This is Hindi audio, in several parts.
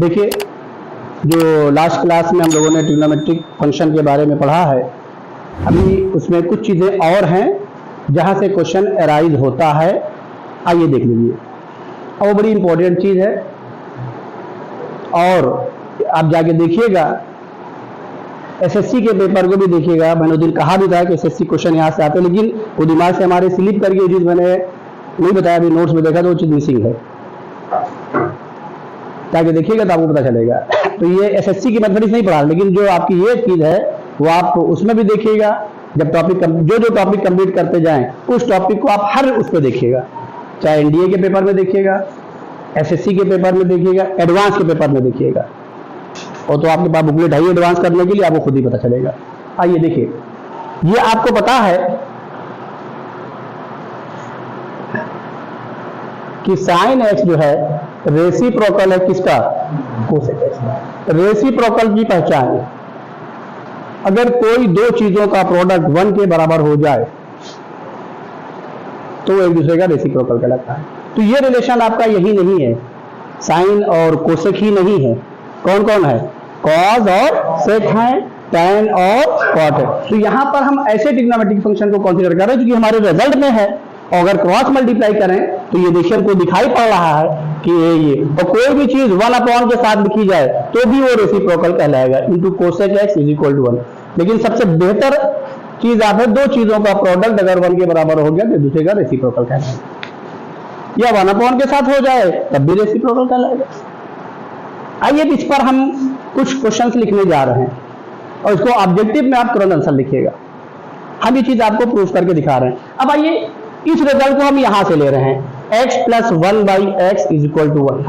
देखिए, जो लास्ट क्लास में हम लोगों ने ट्रिग्नोमेट्रिक फंक्शन के बारे में पढ़ा है, अभी उसमें कुछ चीज़ें और हैं जहाँ से क्वेश्चन अराइज होता है। आइए देख लीजिए, और वो बड़ी इंपॉर्टेंट चीज़ है, और आप जाके देखिएगा, एसएससी के पेपर को भी देखिएगा। मैंने उस दिन कहा भी था कि एसएससी क्वेश्चन यहाँ से आते हैं, लेकिन वो दिमाग से हमारे स्लिप करके चीज़ मैंने नहीं बताया, अभी नोट्स में देखा तो वो चीज़ मिसिंग है। जाके देखिएगा तो आपको पता चलेगा। तो ये एसएससी की मैथमेटिक्स नहीं पढ़ा, लेकिन जो आपकी ये चीज़ है वो आप उसमें भी देखिएगा। जब टॉपिक जो टॉपिक कंप्लीट करते जाएं, उस टॉपिक को आप हर उस पर देखिएगा, चाहे एनडीए के पेपर में देखिएगा, एसएससी के पेपर में देखिएगा, एडवांस के पेपर में देखिएगा। और तो आपके पास बुकलेट है एडवांस करने के लिए, आपको खुद ही पता चलेगा। आइए देखिए, ये आपको पता है कि साइन एक्स जो है रेसिप्रोकल है किसका? कोसेक एक्स का। रेसिप्रोकल की पहचान, अगर कोई दो चीजों का प्रोडक्ट 1 के बराबर हो जाए तो एक दूसरे का रेसिप्रोकल कहलाता है। तो ये रिलेशन आपका यही नहीं है, साइन और कोसेक ही नहीं है, कौन कौन है? कॉस और सेक है, टैन और कॉट है। तो यहां पर हम ऐसे ट्रिग्नोमेट्रिक फंक्शन को कंसीडर कर रहे हैं जो कि हमारे रिजल्ट में है, और अगर क्रॉस मल्टीप्लाई करें तो ये देखिए को दिखाई पड़ रहा है कि ये, और कोई भी चीज 1 के साथ लिखी जाए तो भी वो रेसिप्रोकल कहलाएगा, into cosec x is equal to 1। लेकिन सबसे बेहतर चीज आप है, दो चीजों का प्रोडक्ट अगर 1 के बराबर हो गया तो दूसरे का रेसिप्रोकल कहलाएगा, या 1 के साथ हो जाए तब भी रेसिप्रोकल कहलाएगा। आइए इस पर हम कुछ क्वेश्चंस लिखने जा रहे हैं, और इसको ऑब्जेक्टिव में आप तुरंत आंसर लिखिएगा। हम ये चीज आपको प्रूव करके दिखा रहे हैं। अब आइए इस रिजल्ट को हम यहां से ले रहे हैं, x plus 1/x is equal to 1।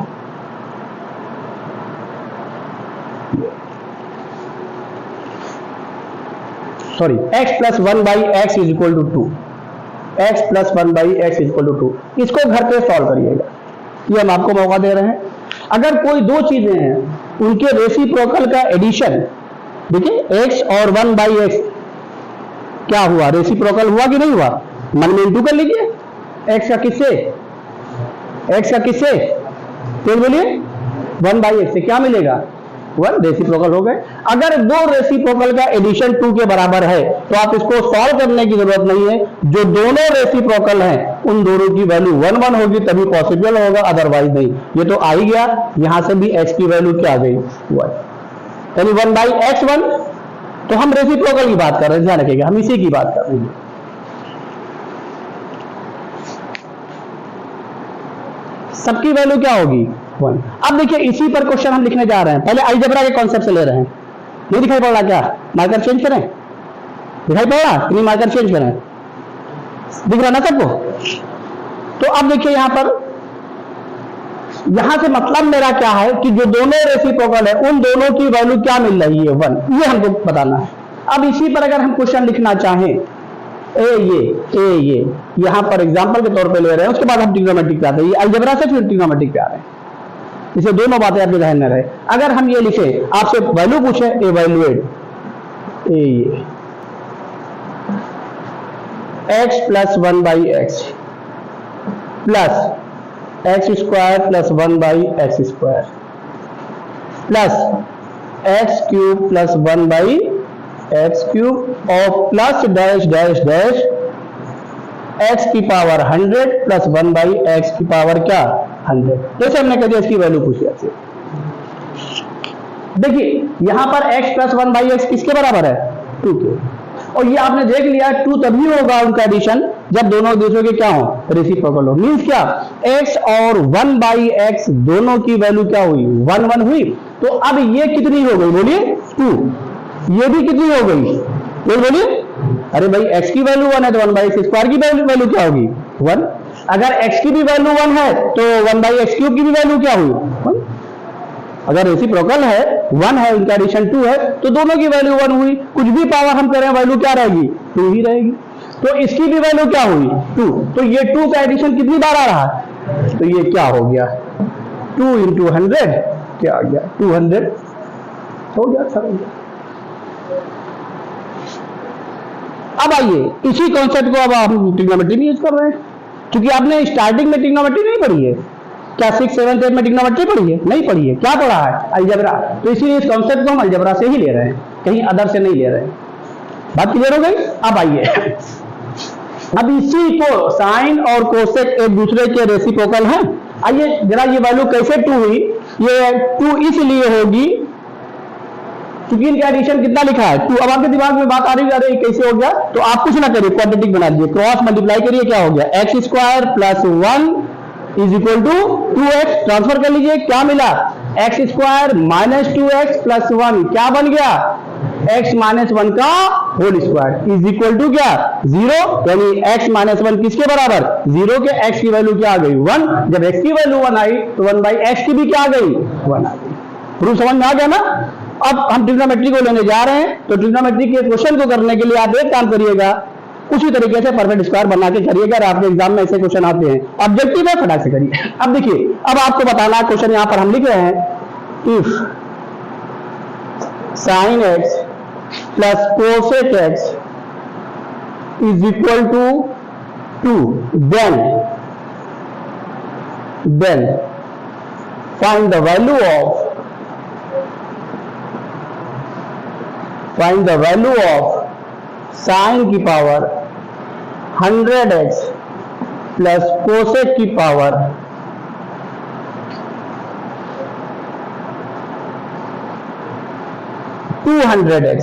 Sorry, x plus 1/x is equal to 2। x plus 1/x is equal to 2। इसको घर पे सॉल्व करिएगा, ये हम आपको मौका दे रहे हैं। अगर कोई दो चीजें हैं, उनके रेसिप्रोकल का एडिशन, देखिए x और 1/x क्या हुआ? रेसिप्रोकल हुआ कि नहीं हुआ? मन में इंटू कर लीजिए, x का किससे? x का किससे? फिर बोलिए 1/x से क्या मिलेगा? 1। रेसिप्रोकल हो गए। अगर दो रेसिप्रोकल का एडिशन 2 के बराबर है तो आप इसको सॉल्व करने की जरूरत नहीं है, जो दोनों रेसिप्रोकल हैं उन दोनों की वैल्यू 1 1 होगी तभी पॉसिबल होगा, अदरवाइज नहीं। ये तो आ ही गया, यहां से भी x की वैल्यू क्या आ गई? 1। यानी 1/x 1। तो हम रेसिप्रोकल की बात कर रहे हैं, ध्यान रखिएगा, हम इसी की बात कर रहे हैं। सबकी वैल्यू क्या होगी? 1। अब देखिए इसी पर क्वेश्चन हम लिखने जा रहे हैं। पहले अलजेब्रा के कॉन्सेप्ट से ले रहे हैं। नहीं दिखाई पड़ रहा क्या? मार्कर चेंज करें? दिखाई पड़ रहा? नहीं, मार्कर चेंज करें, दिख रहा ना सबको? तो अब देखिए यहां पर, यहां से मतलब मेरा क्या है कि जो दोनों रेसिप्रोकल है उन दोनों की वैल्यू क्या मिल रही है? 1। ये हमको बताना है। अब इसी पर अगर हम क्वेश्चन लिखना चाहें, ये यहां पर एग्जांपल के तौर पे ले रहे हैं, उसके बाद हम ट्रिग्नोमेट्रिक पे आते हैं। ये अलजेब्रा से फिर ट्रिग्नोमेट्रिक पे आ रहे हैं, इसे दोनों बातें आपके ध्यान में रहे। अगर हम ये लिखे, आपसे वैल्यू पूछे, एवेल्युएट ये x plus 1/x plus x square plus 1/x square plus x cube plus 1/x cube और plus dash dash dash x की पावर 100 प्लस 1/x की पावर क्या? 100। जैसे हमने कह दिया इसकी वैल्यू पूछी आपसे। देखिए यहां पर x प्लस 1/x किसके बराबर है? 2 के। और ये आपने देख लिया 2 तभी होगा उनका एडिशन जब दोनों दूसरों के क्या हो? रेसिप्रोकल हो। मींस क्या? x और 1/x दोनों की वैल्यू क्या हुई? 1 1 हुई। तो अब ये कितनी हो गई? बोलिए 2। ये भी कितनी हो गई? बोलिए, अरे भाई x की वैल्यू 1 है तो 1/x स्क्वायर की वैल्यू क्या होगी? 1। अगर x की भी वैल्यू 1 है तो 1/x क्यूब की भी वैल्यू क्या हुई? 1। अगर रेसिप्रोकल है, 1 है, इनका एडिशन 2 है, तो दोनों की वैल्यू 1 हुई। कुछ भी पावर हम करें वैल्यू क्या रहेगी? 2 ही रहेगी। तो इसकी भी वैल्यू क्या हुई? 2। तो ये 2 का एडिशन कितनी बार आ रहा है? तो ये क्या हो गया? 2 × 100 क्या आ गया? 200 हो गया, सर हो गया। अब आइए इसी कॉन्सेप्ट को अब हम ट्रिग्नोमेट्री में यूज कर रहे हैं, क्योंकि आपने स्टार्टिंग में ट्रिग्नोमेट्री नहीं पढ़ी है, क्या 6, 7, 8 में ट्रिग्नोमेट्री पढ़ी है? नहीं पढ़ी है। क्या पढ़ा है? अलजेब्रा। तो इसीलिए इस कॉन्सेप्ट को हम अलजेब्रा से ही ले रहे हैं, कहीं अदर से नहीं ले रहे हैं। बात क्लियर हो गई? अब आइए, अब इसी को साइन और कोसेक एक दूसरे के रेसिप्रोकल हैं। आइए जरा ये वैल्यू कैसे 2 हुई? ये 2 इसलिए होगी क्योंकि इनका एडिशन कितना लिखा है 2। अब आपके दिमाग में बात आ रही है कैसे हो गया? तो आप कुछ ना करिए, क्वाड्रेटिक बना दीजिए, क्रॉस मल्टीप्लाई करिए, क्या हो गया? x square plus 1 is equal to 2x। Transfer कर लीजिए, क्या मिला? x square minus 2x plus 1 क्या बन गया? x माइनस 1 का whole square is equal to क्या? 0। यानी x माइनस 1 किसके बराबर? 0 के। x की वैल्यू क्या आ गई? 1। जब x की वैल्यू 1 आई तो 1/x की भी क्या आ गई? 1 आ गई। प्रूफ समझ में आ गया ना? अब हम ट्रिग्नोमेट्री को लेने जा रहे हैं, तो ट्रिग्नोमेट्री के क्वेश्चन को करने के लिए आप एक काम करिएगा, उसी तरीके से परफेक्ट स्क्वायर बना के करिएगा। और आपके एग्जाम में ऐसे क्वेश्चन आते हैं, ऑब्जेक्टिव है, फटाक से करिए। अब देखिए, अब आपको बताना क्वेश्चन यहां पर हम लिख रहे हैं, if sin x plus cosec x is equal to 2, then find the value of sin की पावर 100x प्लस cosec की पावर 200x।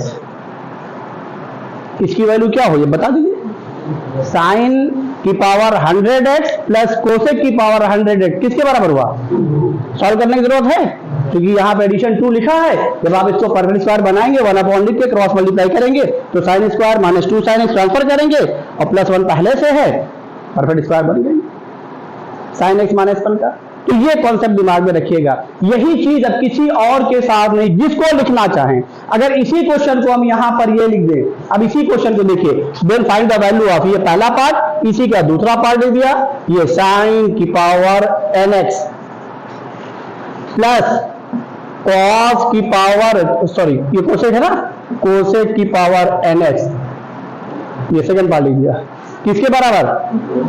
इसकी वैल्यू क्या हो? ये बता दीजिए। साइन की पावर 100x प्लस कोसेक की पावर 100x किसके बराबर हुआ? सॉल्व करने की जरूरत है, क्योंकि यहाँ पे एडिशन 2 लिखा है। जब आप इसको परफेक्ट स्क्वायर बनाएंगे, 1 लिख के क्रॉस मल्टीप्लाई करेंगे, तो sine square minus 2 sin x transfer करेंगे और प्लस 1 पहले से है, परफेक्ट स्क्वायर बन गई sin x माइनस 1 का। तो ये कॉन्सेप्ट दिमाग में रखिएगा। यही चीज अब किसी और के साथ नहीं, जिसको लिखना चाहें। अगर इसी क्वेश्चन को हम यहां पर ये लिख दें, अब इसी क्वेश्चन को देखिए, then find the value of, ये पहला पार्ट, इसी का दूसरा पार्ट लिख दिया, ये साइन की पावर nx प्लस कॉस की पावर, सॉरी ये कोसेक है ना, कोसेक की पावर nx, ये सेकंड पार्ट लिख दिया, किसके बराबर?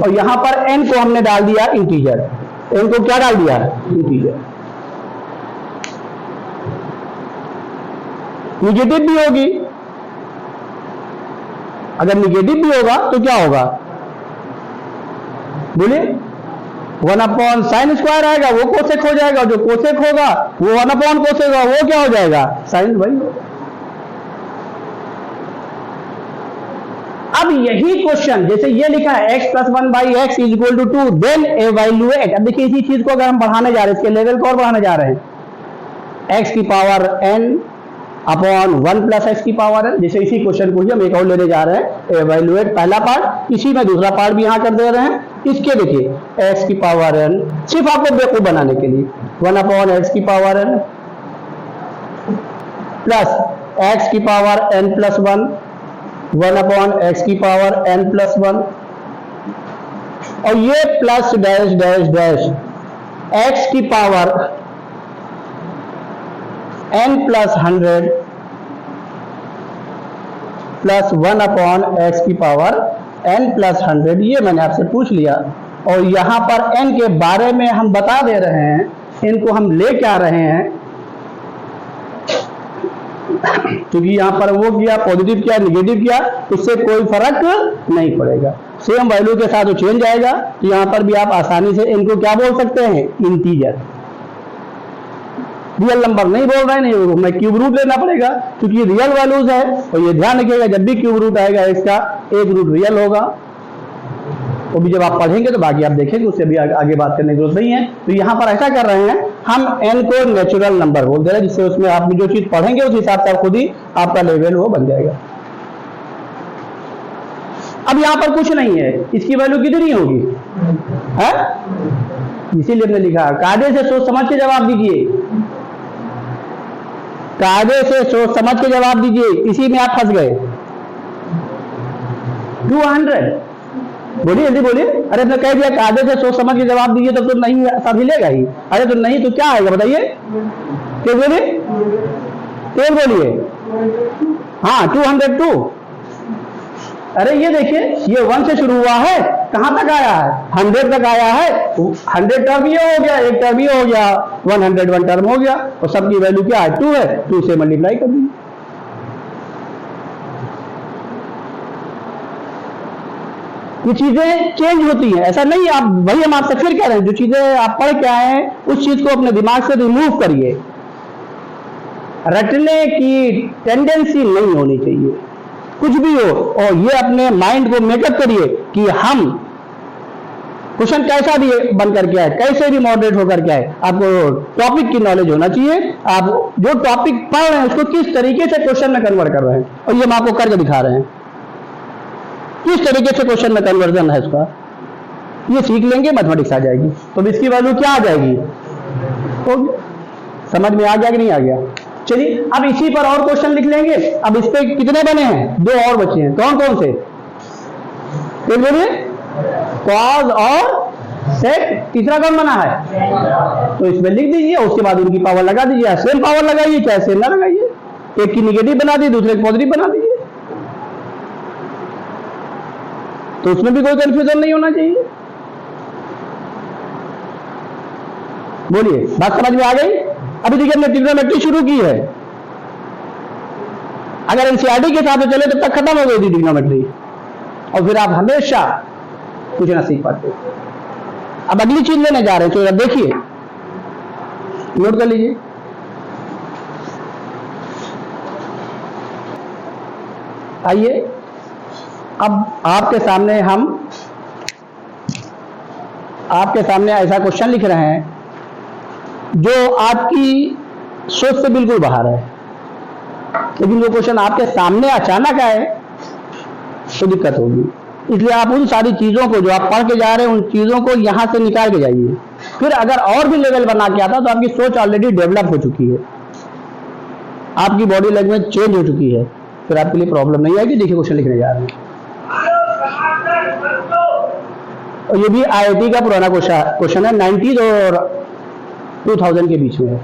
और यहां पर n को हमने डाल दिया इंटीजर, n को क्या डाल दिया? इंटीजर। निगेटिव भी होगी, अगर निगेटिव भी होगा तो क्या होगा? बोलिए, 1 साइन स्क्वायर आएगा, वो कोसेक हो जाएगा, जो कोसेक होगा वो 1 कोसेक होगा, वो क्या हो जाएगा? साइन। भाई अब यही क्वेश्चन, जैसे ये लिखा है x plus 1/x is equal to 2, then evaluate. अब देखिए इसी चीज को अगर हम बढ़ाने जा रहे हैं, इसके लेवल को और बढ़ाने जा रहे हैं, x की power n upon 1 plus x की पावर n। जैसे इसी क्वेश्चन को ही हम एक और लेने जा रहे हैं, एवेल्युएट पहला पार्ट, इसी में दूसरा पार्ट भी यहां कर दे रहे हैं। इसके देखिए x की पावर n, सिर्फ आपको बेवकूफ बनाने के लिए, 1/x की पावर n प्लस x की पावर n प्लस 1, 1/x की पावर n प्लस 1, और ये plus dash dash dash x की power n plus 100 plus 1/x की पावर n प्लस 100। ये मैंने आपसे पूछ लिया, और यहां पर n के बारे में हम बता दे रहे हैं, इनको हम ले क्या रहे हैं, क्योंकि यहां पर वो किया, पॉजिटिव किया, निगेटिव किया, उससे कोई फर्क नहीं पड़ेगा, सेम वैल्यू के साथ वो चेंज आएगा। तो यहां पर भी आप आसानी से इनको क्या बोल सकते हैं? इंटीजर। रियल नंबर नहीं बोल रहे हैं, नहीं, हमें क्यूब रूट लेना पड़ेगा, क्योंकि रियल वैल्यूज है। और ये ध्यान रखिएगा, जब भी क्यूब रूट आएगा, इसका एक रूट रियल होगा। वो भी जब आप पढ़ेंगे तो बाकी आप देखेंगे, उससे भी आगे बात करने की जरूरत नहीं है। तो यहां पर ऐसा कर रहे हैं, हम n को नेचुरल नंबर बोल दे रहे हैं, जिससे उसमें आप जो चीज पढ़ेंगे उस हिसाब से आप खुद ही आपका लेवल वो बन जाएगा। अब यहां पर कुछ नहीं है, इसकी वैल्यू कितनी होगी? है, इसीलिए हमने लिखा, कायदे से सोच समझ के जवाब दीजिए, कायदे से सोच समझ के जवाब दीजिए, इसी में आप फंस गए। 200 बोलिए, जल्दी बोलिए। अरे मैं कह दिया कायदे से सोच समझ के जवाब दीजिए, तो नहीं सब हिलेगा ही। अरे तो नहीं तो क्या आएगा बताइए? तेज बोलिए, तेज बोलिए। हाँ 202। अरे ये देखिए, ये 1 से शुरू हुआ है, कहां तक आया है? 100 तक आया है। 100 टर्म ये हो गया, एक टर्म ये हो गया, 101 टर्म हो गया, और सबकी वैल्यू क्या है? 2 है, 2 से मल्टीप्लाई कर दीजिए। ये चीजें चेंज होती हैं, ऐसा नहीं। आप वही हम आपसे फिर कह रहे हैं, जो चीजें आप पढ़ के आए हैं उस चीज को अपने दिमाग से रिमूव करिए। रटने की टेंडेंसी नहीं होनी चाहिए, कुछ भी हो, और ये अपने माइंड को मेकअप करिए कि हम क्वेश्चन कैसा भी बन करके आए, कैसे भी मॉडरेट होकर के आए, आपको टॉपिक की नॉलेज होना चाहिए। आप जो टॉपिक पढ़ रहे हैं उसको किस तरीके से क्वेश्चन में कन्वर्ट कर रहे हैं, और ये हम आपको करके दिखा रहे हैं किस तरीके से क्वेश्चन में कन्वर्जन है इसका। ये सीख लेंगे, मैथमेटिक्स आ जाएगी। तो इसकी वैल्यू क्या आ जाएगी? तो समझ में आ गया कि नहीं आ गया? चलिए अब इसी पर और क्वेश्चन लिख लेंगे। अब इस पे कितने बने हैं? 2 और बचे हैं। कौन कौन से? बोलिए। कॉज और सेक। तीसरा कौन बना है? तो इसमें लिख दीजिए, उसके बाद उनकी पावर लगा दीजिए। सेम पावर लगाइए चाहे सेम ना लगाइए, एक की निगेटिव बना दी, दूसरे की पॉजिटिव बना दीजिए, तो उसमें भी कोई कंफ्यूजन नहीं होना चाहिए। बोलिए, बात समझ में आ गई? अभी देखिए हमने ट्रिग्नोमेट्री शुरू की है, अगर एनसीईआरटी के हिसाब से चले तब तक खत्म हो गई थी ट्रिग्नोमेट्री, और फिर आप हमेशा कुछ ना सीख पाते। अब अगली चीज लेने जा रहे हैं, तो देखिए, नोट कर लीजिए। आइए अब आपके सामने ऐसा क्वेश्चन लिख रहे हैं जो आपकी सोच से बिल्कुल बाहर है, लेकिन वो क्वेश्चन आपके सामने अचानक आए तो दिक्कत होगी। इसलिए आप उन सारी चीजों को जो आप पढ़ के जा रहे हैं, उन चीजों को यहां से निकाल के जाइए। फिर अगर और भी लेवल बना के आता तो आपकी सोच ऑलरेडी डेवलप हो चुकी है, आपकी बॉडी लैंग्वेज चेंज हो चुकी है, फिर आपके लिए प्रॉब्लम नहीं आएगी। देखिए क्वेश्चन लिखने जा रहे हैं, और ये भी आईआईटी का पुराना क्वेश्चन है, 90s और 2000 के बीच में है।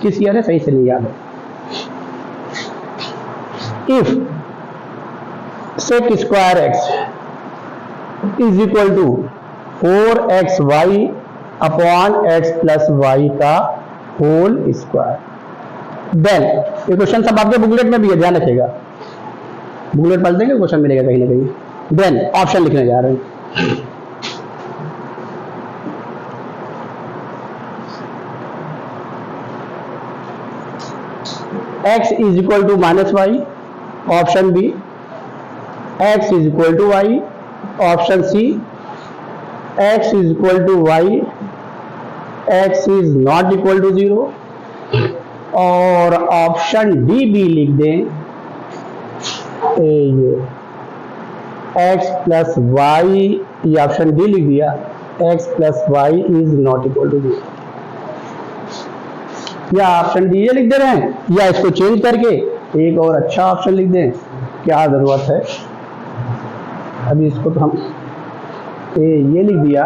किस ईयर है सही से नहीं याद है। If sec square x is equal to 4xy upon x plus y का होल स्क्वायर, देन ये क्वेश्चन सब आपके बुकलेट में भी है, ध्यान रखिएगा। बुकलेट पढ़ देंगे, क्वेश्चन मिलेगा कहीं ना कहीं। देन ऑप्शन लिखने जा रहे हैं। x is equal to minus y, option B. x is equal to y, option C. x is equal to y, x is not equal to 0, और ऑप्शन डी भी लिख दें, ये x प्लस वाई, ये ऑप्शन डी लिख दिया, x plus y is not equal to 0, या ऑप्शन डी ये लिख दे रहे हैं, या इसको चेंज करके एक और अच्छा ऑप्शन लिख दें, क्या जरूरत है। अभी इसको तो हम ये लिख दिया,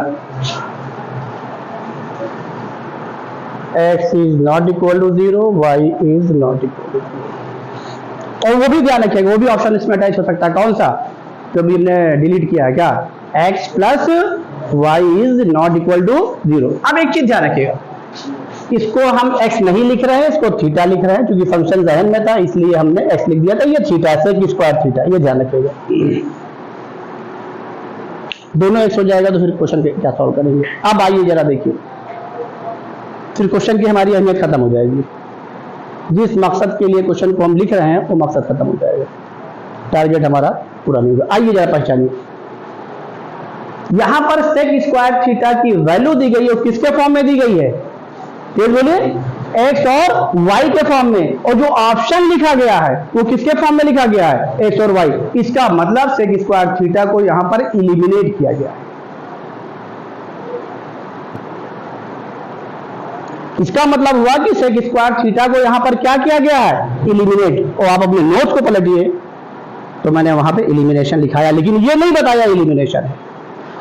x is not equal to 0, y is not equal to 0, और वो भी ध्यान रखिएगा, वो भी ऑप्शन इसमें अटैच हो सकता है। कौन सा? जो भी हमने डिलीट किया है, क्या? x plus y is not equal to 0। अब एक चीज ध्यान रखिएगा, इसको हम x नहीं लिख रहे हैं, इसको थीटा लिख रहे हैं, क्योंकि फंक्शन जहन में था इसलिए हमने x लिख दिया था। ये थीटा है, सेक स्क्वायर थीटा, ये ध्यान रखिएगा। दोनों x हो जाएगा तो फिर क्वेश्चन क्या सॉल्व करेंगे। अब आइए जरा देखिए, फिर क्वेश्चन की हमारी अहमियत खत्म हो जाएगी। जिस मकसद के लिए क्वेश्चन को हम लिख रहे हैं वो मकसद खत्म हो जाएगा, टारगेट हमारा पूरा नहीं होगा। आइए जरा पहचानिए, यहां पर सेक स्क्वायर थीटा की वैल्यू दी गई है, किसके फॉर्म में दी गई है? फिर बोलिए, x और y के फॉर्म में, और जो ऑप्शन लिखा गया है वो किसके फॉर्म में लिखा गया है? x और y। इसका मतलब सेक स्क्वायर थीटा को यहां पर इलिमिनेट किया गया है। इसका मतलब हुआ कि सेक स्क्वायर थीटा को यहां पर क्या किया गया है? इलिमिनेट। और आप अपने नोट्स को पलटिए तो मैंने वहां पे इलिमिनेशन लिखाया, लेकिन ये नहीं बताया इलिमिनेशन है।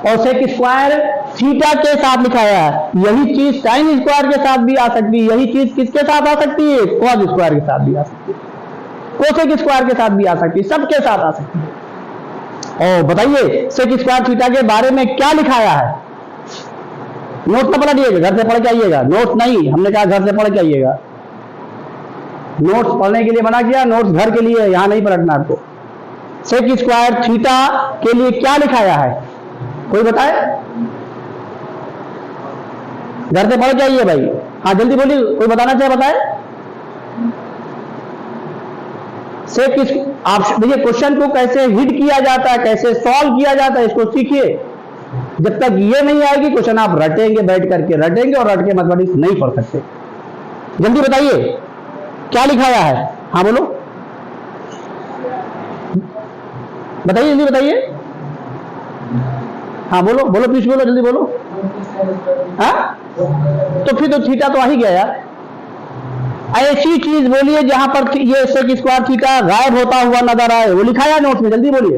और सेक स्क्वायर थीटा के साथ लिखाया है, यही चीज साइन स्क्वायर के साथ भी आ सकती है, यही चीज किसके साथ आ सकती है? कॉस स्क्वायर के साथ भी आ सकती है, कोसेक स्क्वायर के साथ भी आ सकती है, सबके साथ आ सकती है। और बताइए सेक स्क्वायर थीटा के बारे में क्या लिखाया है? नोट ना पढ़िएगा, घर से पढ़ के आइएगा। नोट्स नहीं, हमने कहा घर से पढ़ के आइएगा। नोट्स पढ़ने के लिए मना किया, नोट्स घर के लिए, यहां नहीं पलटना आपको। सेक स्क्वायर थीटा के लिए क्या लिखाया है, कोई बताए? घर से पढ़ के आइए भाई। हाँ जल्दी बोलिए, कोई बताना चाहे बताए। सेक आप देखिए क्वेश्चन को कैसे हिट किया जाता है, कैसे सॉल्व किया जाता है, इसको सीखिए। जब तक ये नहीं आएगी क्वेश्चन आप रटेंगे, बैठ करके रटेंगे और रट के मैथमेटिक्स नहीं पढ़ सकते। जल्दी बताइए क्या लिखाया है। हाँ बोलो, बताइए जल्दी बताइए। हाँ बोलो बोलो प्लीज बोलो, जल्दी बोलो। हाँ तो फिर तो थीटा तो आ ही गया यार। ऐसी चीज बोलिए जहां पर ये सेक स्क्वायर थीटा गायब होता हुआ नजर आए, वो लिखाया नोट्स में, जल्दी बोलिए।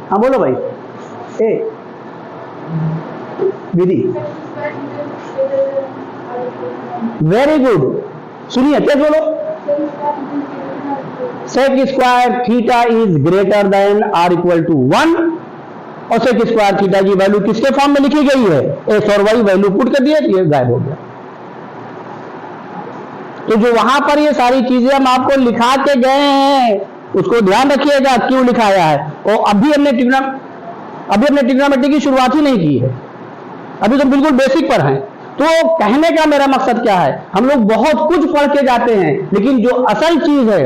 हाँ बोलो भाई। ए विधि, वेरी गुड। सुनिए क्या बोलो, sec square theta is greater than or equal to 1 और सेक स्क्वायर थीटा की वैल्यू किसके फॉर्म में लिखी गई है, एक्स और वाई वैल्यू पुट कर दिए, ये गायब हो गया। तो जो वहां पर ये सारी चीजें हम आपको लिखा के गए हैं उसको ध्यान रखिएगा क्यों लिखाया है। और अभी हमने ट्रिग्नोमेट्री की शुरुआत ही नहीं की है, अभी तो बिल्कुल बेसिक पर हैं। तो कहने का मेरा मकसद क्या है, हम लोग बहुत कुछ पढ़ के जाते हैं लेकिन जो असल चीज है,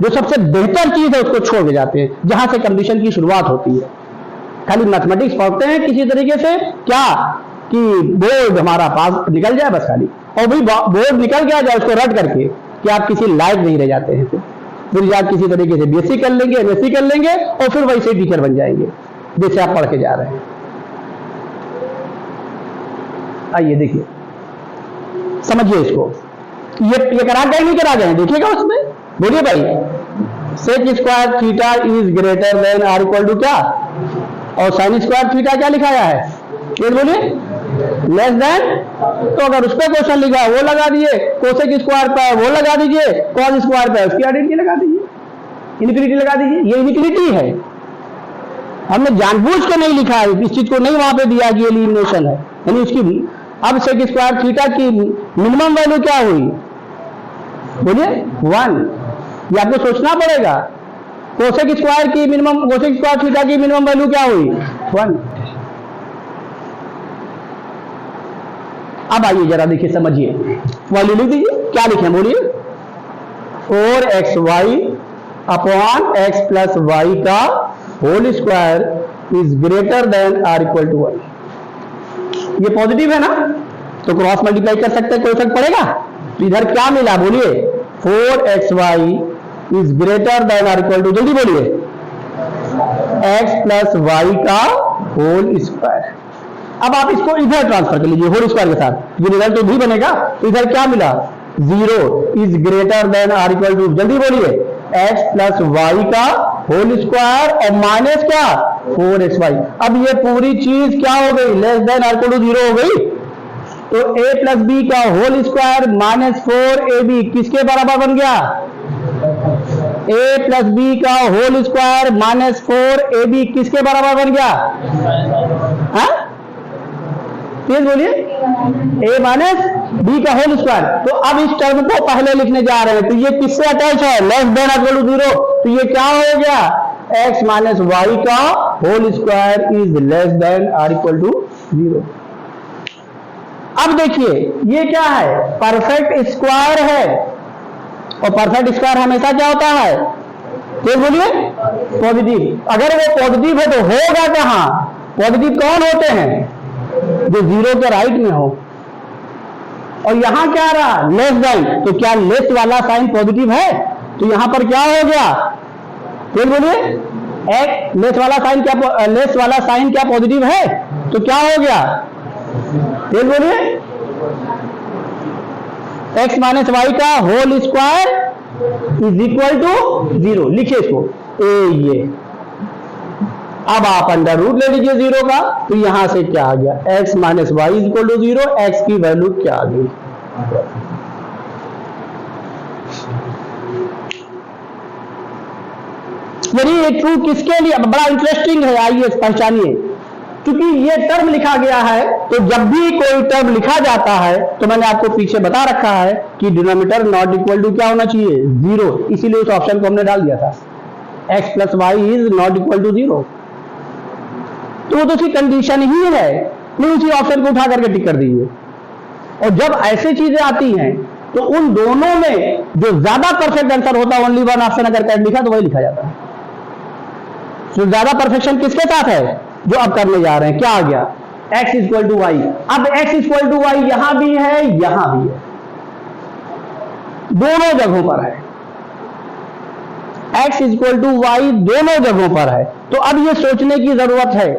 जो सबसे बेहतर चीज है उसको छोड़ के जाते हैं, जहां से कंडीशन की शुरुआत होती है। खाली मैथमेटिक्स पढ़ते हैं किसी तरीके से, क्या कि बोर्ड हमारा पास निकल जाए बस खाली, और भाई बोर्ड निकल गया जाए उसको रट करके कि आप किसी लायक नहीं रह जाते हैं। फिर आप किसी तरीके से बीएससी कर लेंगे, एमएससी कर लेंगे और फिर वैसे टीचर बन जाएंगे जैसे आप पढ़ के जा रहे हैं। आइए देखिए समझिए इसको, ये करा गए नहीं करा गए देखिएगा उसमें। बोलिए भाई, sec square theta is greater than or equal to क्या, और साइन स्क्वायर थीटा क्या लिखाया है, ये बोलिए लेस देन। तो अगर उस पर क्वेश्चन लिखा वो लगा दिए, कोसेक स्क्वायर पे वो लगा दीजिए, कॉस स्क्वायर पे उसकी आइडेंटिटी लगा दीजिए, इनफिनिटी लगा दीजिए। ये इनफिनिटी है, हमने जानबूझ के नहीं लिखा है, इस चीज को नहीं वहां पे दिया कि एलिमिनेशन है, यानी उसकी। अब सेक स्क्वायर थीटा की मिनिमम वैल्यू क्या हुई, बोलिए 1। ये आपको सोचना पड़ेगा। कोसेक स्क्वायर की मिनिमम, कोसेक स्क्वायर थीटा की मिनिमम वैल्यू क्या हुई, 1। अब आइए जरा देखिए समझिए, वैल्यू लिख दीजिए, क्या लिखे बोलिए, 4xy upon x plus y का whole square is greater than or equal to 1। ये पॉजिटिव है ना, तो क्रॉस मल्टीप्लाई कर सकते हैं, कोई फर्क पड़ेगा। तो इधर क्या मिला बोलिए, 4xy is greater than or equal to, जल्दी बोलिए, x प्लस वाई का होल स्क्वायर। अब आप इसको इधर ट्रांसफर कर लीजिए होल स्क्वायर के साथ, ये रिजल्ट तो भी बनेगा। तो इधर क्या मिला, 0 is greater than or equal to, जल्दी बोलिए, x प्लस वाई का होल स्क्वायर और माइनस क्या 4xy। अब ये पूरी चीज क्या हो गई, less than or equal to 0 हो गई। तो a प्लस बी का होल स्क्वायर माइनस 4ab किसके बराबर बन गया, a प्लस बी का होल स्क्वायर माइनस 4ab किसके बराबर बन गया, हाँ तेज बोलिए, a माइनस बी का होल स्क्वायर। तो अब इस टर्म को पहले लिखने जा रहे हैं, तो ये किससे अटैच है, लेस देन इक्वल टू 0। तो ये क्या हो गया, x माइनस वाई का whole square is less than or equal to 0। अब देखिए ये क्या है, परफेक्ट स्क्वायर है, और परफेक्ट स्क्वायर हमेशा क्या होता है, तेज बोलिए, पॉजिटिव। अगर वो पॉजिटिव है तो होगा कहां, पॉजिटिव कौन होते हैं, जो 0 के राइट में हो। और यहां क्या रहा, लेस देन, तो क्या लेस वाला साइन पॉजिटिव है, तो यहां पर क्या हो गया, फिर बोलिए, एक लेस वाला साइन क्या, लेस वाला साइन क्या पॉजिटिव है, तो क्या हो गया, फिर बोलिए, x माइनस वाई का whole square is equal to 0। लिखिए इसको, ये अब आप अंडर रूट ले लीजिए 0 का, तो यहां से क्या आ गया, x minus y is equal to 0, x की वैल्यू क्या आ गई, वेरी ट्रू किसके लिए? बड़ा इंटरेस्टिंग है, आइए पहचानिए। क्योंकि ये टर्म लिखा गया है, तो जब भी कोई टर्म लिखा जाता है तो मैंने आपको पीछे बता रखा है कि डिनोमिनेटर नॉट इक्वल टू क्या होना चाहिए? 0। इसीलिए उस ऑप्शन को हमने डाल दिया था, x plus y is not equal to 0। तो वो तो उसकी कंडीशन ही है, नहीं उसी ऑप्शन को उठा करके टिक कर दीजिए। और जब ऐसी चीजें आती हैं तो उन दोनों में जो ज्यादा परफेक्ट आंसर होता है, ओनली वन ऑप्शन अगर करेक्ट लिखा तो वही लिखा जाता है। तो ज्यादा परफेक्शन किसके साथ है? जो अब करने जा रहे हैं। क्या आ गया? x equal to y. अब x इक्वल टू वाई यहां भी है, यहां भी है, दोनों जगहों पर है। x इक्वल टू वाई दोनों जगहों पर है। तो अब ये सोचने की जरूरत है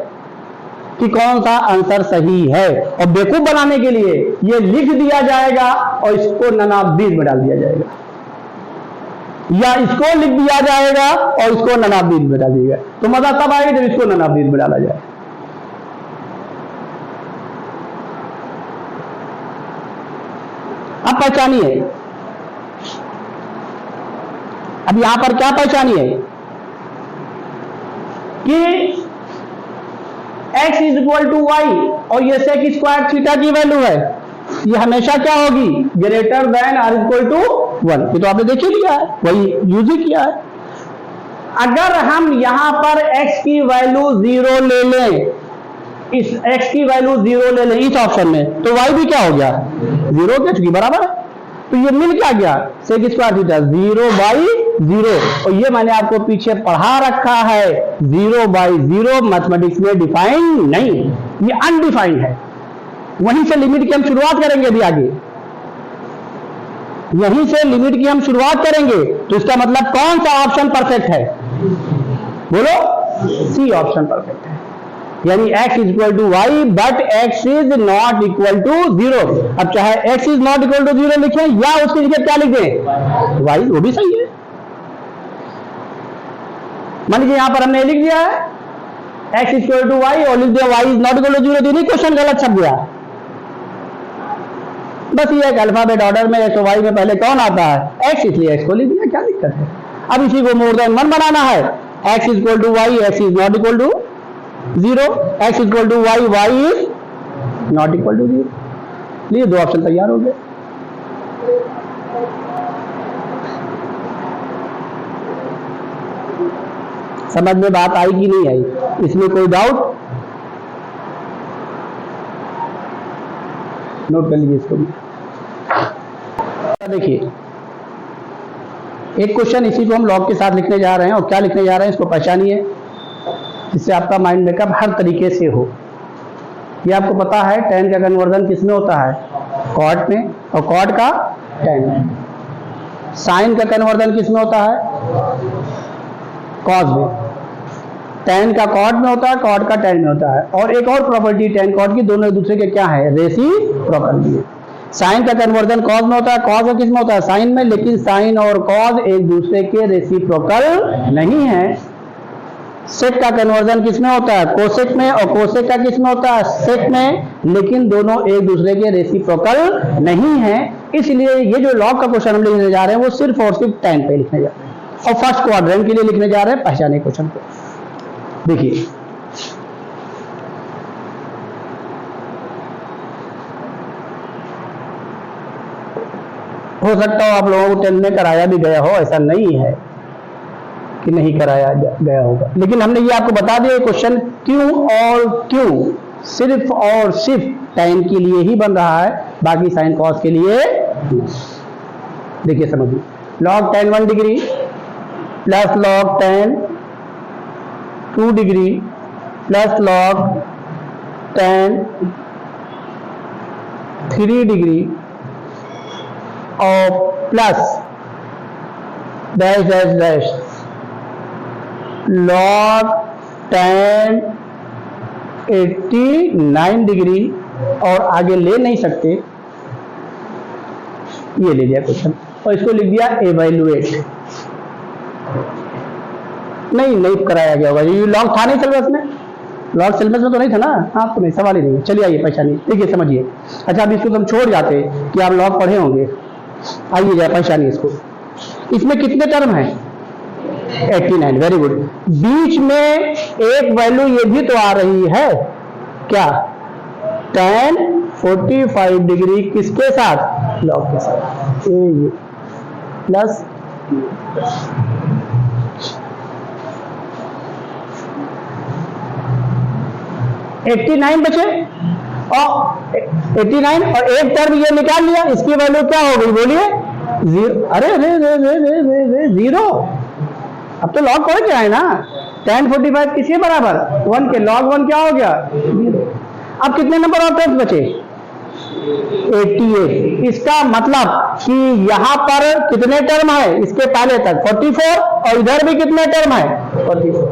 कि कौन सा आंसर सही है, और बेवकूफ बनाने के लिए ये लिख दिया जाएगा और इसको ननाबदीद में डाल दिया जाएगा, या इसको लिख दिया जाएगा और इसको ननाबदीद में डाल दिया जाएगा। तो मजा तब आएगा जब इसको ननाबदीद में डाला जाए। अब पहचानिए, अब यहां पर क्या पहचानिए कि x is equal to y और ये सेक स्क्वायर थीटा की वैल्यू है, ये हमेशा क्या होगी? Greater than or equal to 1। ये तो आपने देख ही लिया है, वही यूज ही किया है। अगर हम यहां पर x की वैल्यू 0 ले लें, इस x की वैल्यू 0 ले लें इस ऑप्शन में, तो y भी क्या हो गया? 0 के चुकी बराबर है। तो ये मिल क्या गया? Sec square theta 0/0। और ये मैंने आपको पीछे पढ़ा रखा है, 0/0 मैथमेटिक्स में डिफाइन नहीं, ये अनडिफाइंड है। वहीं से लिमिट की हम शुरुआत करेंगे अभी आगे, यहीं से लिमिट की हम शुरुआत करेंगे। तो इसका मतलब कौन सा ऑप्शन परफेक्ट है? बोलो, सी ऑप्शन परफेक्ट है। यानी x is equal to y but x is not equal to 0। अब चाहे x is not equal to 0 लिखें या उसकी जगह क्या लिख दें? y, वो भी सही है। मान लीजिए यहां पर हमने लिख दिया है x इक्वल टू वाई और लिख दिया y is not equal to 0, तो नहीं क्वेश्चन गलत छप गया। बस ये एक अल्फाबेट ऑर्डर में x और y में पहले कौन आता है? x, इसलिए x को लिख दिया, क्या दिक्कत है? अब इसी को मोर देन 1 बनाना है, x is equal to y, x is not equal to 0, x equal to y, y is not equal to 0। लिए दो ऑप्शन तैयार हो गए। समझ में बात आई कि नहीं आई? इसमें कोई डाउट? नोट कर लीजिए इसको भी। देखिए, एक क्वेश्चन इसी को हम लॉग के साथ लिखने जा रहे हैं, और क्या लिखने जा रहे हैं इसको पहचानिए, जिससे आपका माइंड मेकअप हर तरीके से हो। ये आपको पता है tan का कन्वर्जन किस में होता है? cot में, और cot का tan में। sin का कन्वर्जन किस में होता है? cos में। tan का cot में होता है, cot का tan में होता है। और एक और प्रॉपर्टी tan cot की, दोनों एक दूसरे के क्या है? रेसिप्रोकल भी है। sin का कन्वर्जन cos में होता है, cos का किस में होता है? sin में। लेकिन sin और cos एक दूसरे के रेसिप्रोकल नहीं है। सेक का कन्वर्जन किस में होता है? कोसेक में। और कोसेक का किस में होता है? सेक में। लेकिन दोनों एक दूसरे के रेसिप्रोकल नहीं है। इसलिए ये जो लॉग का क्वेश्चन हम लिखने जा रहे हैं वो सिर्फ और सिर्फ tan पे लिखने जा रहे हैं, और फर्स्ट क्वाड्रेंट के लिए लिखने जा रहे हैं। पहचाने क्वेश्चन को देखिए, हो सकता हो आप लोगों को 10 में कराया भी गया हो, ऐसा नहीं है कि नहीं कराया गया होगा, लेकिन हमने ये आपको बता दिया क्वेश्चन क्यों और क्यों सिर्फ और सिर्फ tan के लिए ही बन रहा है, बाकी sin cos के लिए। देखिए समझिए, log tan 1 degree plus log tan 2 degree plus log tan 3 degree और plus dash dash dash log tan 89 degree, और आगे ले नहीं सकते, ये ले लिया क्वेश्चन और इसको लिख दिया एवेल्युएट। नहीं कराया गया होगा, ये लॉग था नहीं सिलेबस में, लॉग सिलेबस में तो नहीं था ना। हाँ तो नहीं, सवाल ही नहीं है। चलिए आइए पहचानिए, देखिए समझिए। अच्छा, अब इसको हम छोड़ जाते कि आप लॉग पढ़े होंगे, आइए जाए पहचानिए इसको। इसमें कितने टर्म हैं? 89, वेरी गुड। बीच में एक वैल्यू ये भी तो आ रही है, क्या? tan 45 डिग्री किसके साथ? लॉग के साथ, ये प्लस 89 बचे, और 89 और एक टर्म ये निकाल लिया, इसकी वैल्यू क्या हो गई बोलिए? जीरो। अरे जीरो। अब तो लॉग पड़ गया है ना, tan 45 किसके बराबर? 1 के। लॉग 1 क्या हो गया? अब कितने नंबर ऑफ टर्म्स बचे? 88। इसका मतलब कि यहां पर कितने टर्म है इसके पहले तक? 44, और इधर भी कितने टर्म है? 44।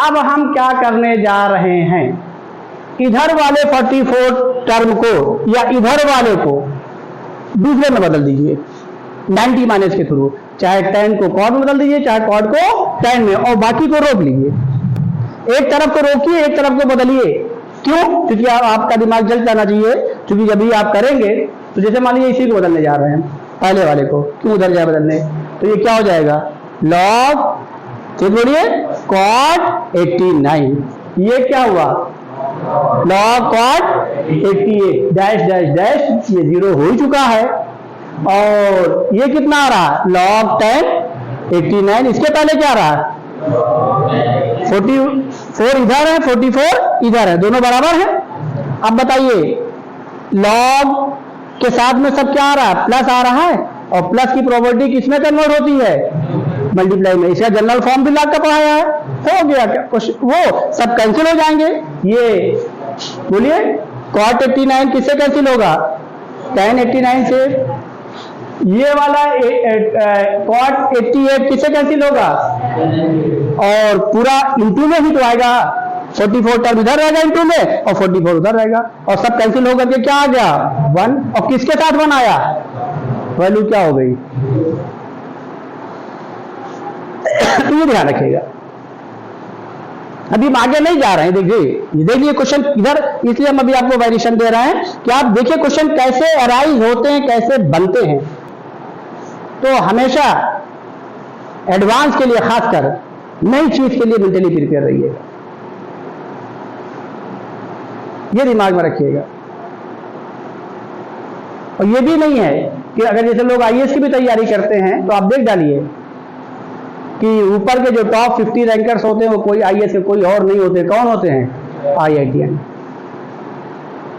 अब हम क्या करने जा रहे हैं, इधर वाले 44 टर्म को या इधर वाले को दूसरे में बदल दीजिए 90 माइनस के थ्रू, चाहे tan को cot में बदल दीजिए, चाहे cot को tan में, और बाकी को रोक लीजिए। एक तरफ को रोकिए, एक तरफ को बदलिए। क्यों? क्योंकि आपका दिमाग जल जाना चाहिए, क्योंकि जब भी आप करेंगे तो जैसे मान लीजिए इसी को बदलने जा रहे हैं, पहले वाले को, क्यों उधर जाए बदलने, तो ये क्या हो जाएगा? log, चलिए बोलिए, cot 89। ये क्या हुआ? log cot 88 dash dash dash, ये जीरो हो ही चुका है। और ये कितना आ रहा? log tan 89। इसके पहले क्या रहा? 44 इधर है, 44 इधर है, दोनों बराबर है। अब बताइए, log के साथ में सब क्या आ रहा है? प्लस आ रहा है, और प्लस की प्रॉपर्टी किसमें कन्वर्ट होती है? मल्टीप्लाई में। इसका जनरल फॉर्म भी लाग का पढ़ाया है, हो गया क्या कुछ? वो सब कैंसिल हो जाएंगे। ये बोलिए, cot 89 किससे कैंसिल होगा? tan 89 से। ये वाला cot 88 किससे कैंसिल होगा? और पूरा इंटू में ही तो आएगा, 44 टर्म इधर रहेगा इंटू में, और 44 उधर रहेगा, और सब कैंसिल होकर के क्या आ गया? 1। और किसके साथ 1 आया? वैल्यू क्या हो गई? तो ये ध्यान रखिएगा। अभी हम आगे नहीं जा रहे हैं, देखिए क्वेश्चन इधर, इसलिए हम अभी आपको वेरिएशन दे रहे हैं कि आप देखिए क्वेश्चन कैसे अराइज होते हैं, कैसे बनते हैं। तो हमेशा एडवांस के लिए, खासकर नई चीज के लिए मेंटली प्रिपेयर रहिएगा, ये दिमाग में रखिएगा। और ये भी नहीं है कि अगर जैसे लोग आईएएस की भी तैयारी करते हैं तो आप देख डालिए कि ऊपर के जो टॉप 50 रैंकर्स होते हैं वो कोई आईएएस के कोई और नहीं होते। कौन होते हैं? आईआईटीएन।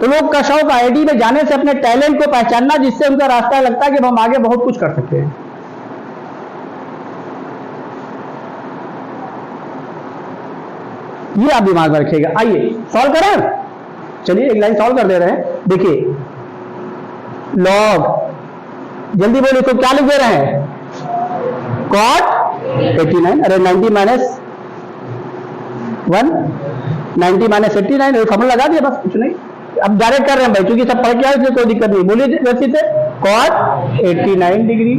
तो लोग का शौक आईआईटी में जाने से अपने टैलेंट को पहचानना, जिससे उनका रास्ता लगता है कि हम आगे बहुत कुछ कर सकते हैं। ये आप दिमाग में रखिएगा। आइए सॉल्व करें, चलिए एक लाइन सॉल्व कर दे रहे हैं। देखिए, लॉग, जल्दी बोलिए, तो क्या लिख दे रहे हैं? cot 89, अरे 90 माइनस 1, 90 माइनस 89, फॉर्मूला लगा दिया, बस कुछ नहीं। अब डायरेक्ट कर रहे हैं भाई, क्योंकि सब पढ़ के आए, इसलिए कोई दिक्कत नहीं। बोलिए वैसे से, cot 89 डिग्री,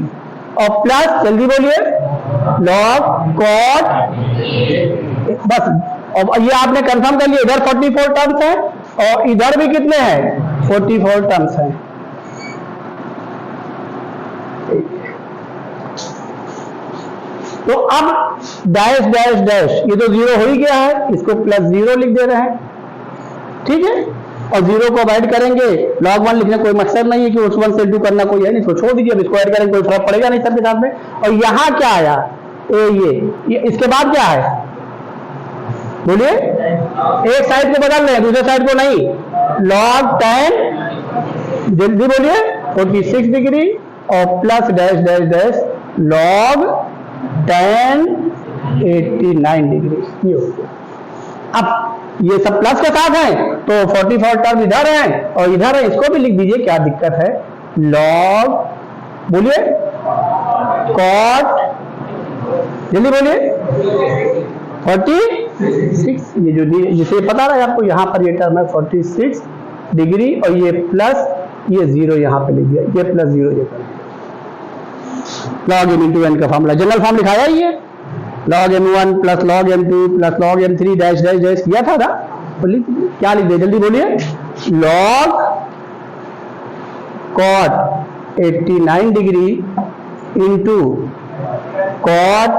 और प्लस, जल्दी बोलिए, log cot, बस। और ये आपने कंफर्म कर लिया, इधर 44 टर्म्स है, और इधर भी कितने हैं? 44 टर्म्स हैं। तो अब डैश डैश डैश, ये तो जीरो हो ही गया है, इसको प्लस 0 लिख दे रहे हैं, ठीक है। और 0 को ऐड करेंगे, log 1 लिखने कोई मकसद नहीं है कि उस 1 से 2 करना कोई है नहीं, इसको छोड़ दीजिए। अब इसको ऐड करेंगे, कोई फर्क पड़ेगा नहीं सबके साथ में। और यहां क्या आया? ये इसके बाद क्या है? बोलिए, एक साइड को बदल रहे हैं, दूसरे साइड को नहीं। log tan, जल्दी बोलिए, 46 डिग्री, और plus dash dash dash log tan 89 degree. ये हो गया। अब ये सब प्लस के साथ हैं, तो 44 टर्म इधर है और इधर है, इसको भी लिख दीजिए, क्या दिक्कत है? log, बोलिए, cot, जल्दी बोलिए, 46, ये जो जिसे पता रहा है आपको, यहां पर ये टर्म है 46 डिग्री, और ये प्लस, ये 0 यहां पे लिख दिया, ये प्लस 0 ये कर। log m इंटू n का फॉर्मूला, जनरल फॉर्म लिखाया ही है, log m1 plus log m2 plus log m3 dash dash dash किया था ना। क्या लिख दे, जल्दी बोलिए, log cot 89 degree into cot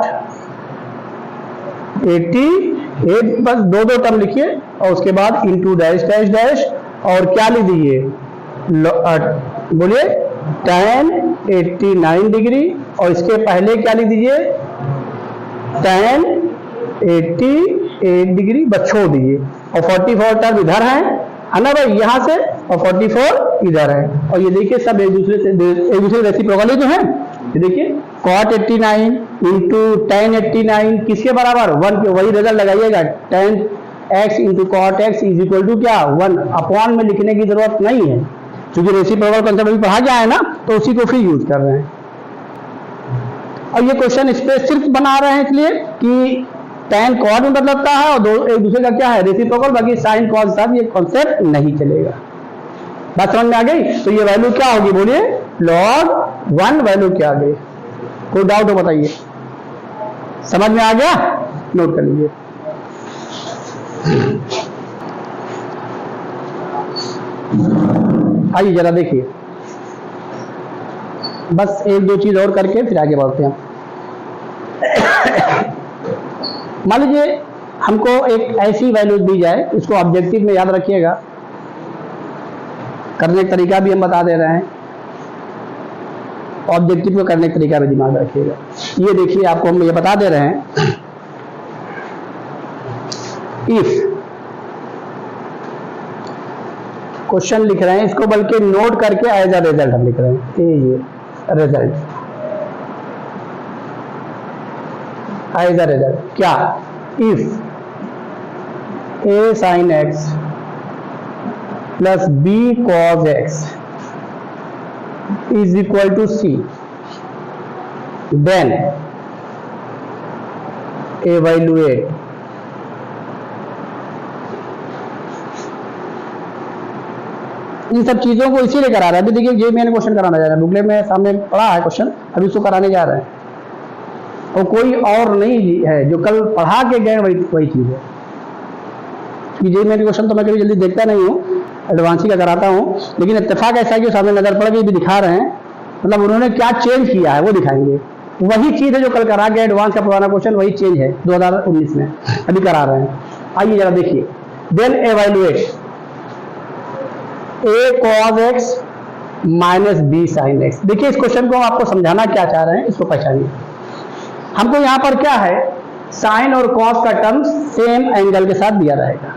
88, बस दो टर्म लिखिए और उसके बाद इंटू डैश डैश डैश और क्या लिख दीजिए, बोलिए tan 89 डिग्री और इसके पहले क्या लिख दीजिए tan 88 डिग्री, बस छोड़ दीजिए और 44 टर्म इधर है ना भाई, यहाँ से और 44 इधर है और ये देखिए सब एक दूसरे रेसिप्रोकल जो है। ये देखिए cot 89 इंटू tan 89 किसके बराबर 1 के, वही रिजल्ट लगाइएगा tan x into cot x is equal to क्या 1 अपॉन में लिखने की जरूरत नहीं है क्योंकि रेसिप्रोकल कंसेप्ट अभी पढ़ा गया है ना, तो उसी को फिर यूज कर रहे हैं। और ये क्वेश्चन इस पे सिर्फ बना रहे हैं इसलिए कि tan कॉट में बदलता है और एक दूसरे का क्या है रेसिप्रोकल, बाकी साइन कॉस के साथ ये कॉन्सेप्ट नहीं चलेगा। बात समझ में आ गई? तो ये वैल्यू क्या होगी, बोलिए log 1 वैल्यू क्या आ गई, कोई डाउट हो बताइए, समझ में आ गया, नोट कर लीजिए। आइए जरा देखिए, बस एक दो चीज और करके फिर आगे बढ़ते हैं। मान लीजिए हमको एक ऐसी वैल्यू दी जाए, इसको ऑब्जेक्टिव में याद रखिएगा, करने का तरीका भी हम बता दे रहे हैं, ऑब्जेक्टिव को करने का तरीका भी दिमाग रखिएगा। ये देखिए आपको हम ये बता दे रहे हैं, इफ क्वेश्चन लिख रहे हैं, इसको बल्कि नोट करके एज अ रिजल्ट हम लिख रहे हैं, ये रिजल्ट एज अ रिजल्ट क्या, if a sin x plus b cos x is equal to c, then evaluate इन सब चीजों को इसीलिए करा रहा है। अभी देखिए ये मैंने क्वेश्चन कराने जा रहा है, बुकलेट में सामने पढ़ा है क्वेश्चन, अभी उसको कराने जा रहे हैं और कोई और नहीं है, जो कल पढ़ा के गए वही चीज है। ये मेरे क्वेश्चन तो मैं कभी जल्दी देखता नहीं हूँ, एडवांस ही का कराता हूँ, लेकिन इत्तेफाक ऐसा है कि सामने नजर पड़ गई भी दिखा रहे हैं, मतलब उन्होंने क्या चेंज किया है वो दिखाएंगे। वही चीज है जो कल करा गया एडवांस का पुराना क्वेश्चन, वही चेंज है 2019 में अभी करा रहे हैं। आइए जरा देखिए, then evaluate a cos x minus b sin x। देखिए इस क्वेश्चन को आपको समझाना क्या चाह रहे हैं, इसको पहचानिए। हमको यहाँ पर क्या है, साइन और कॉस का टर्म सेम एंगल के साथ दिया रहेगा,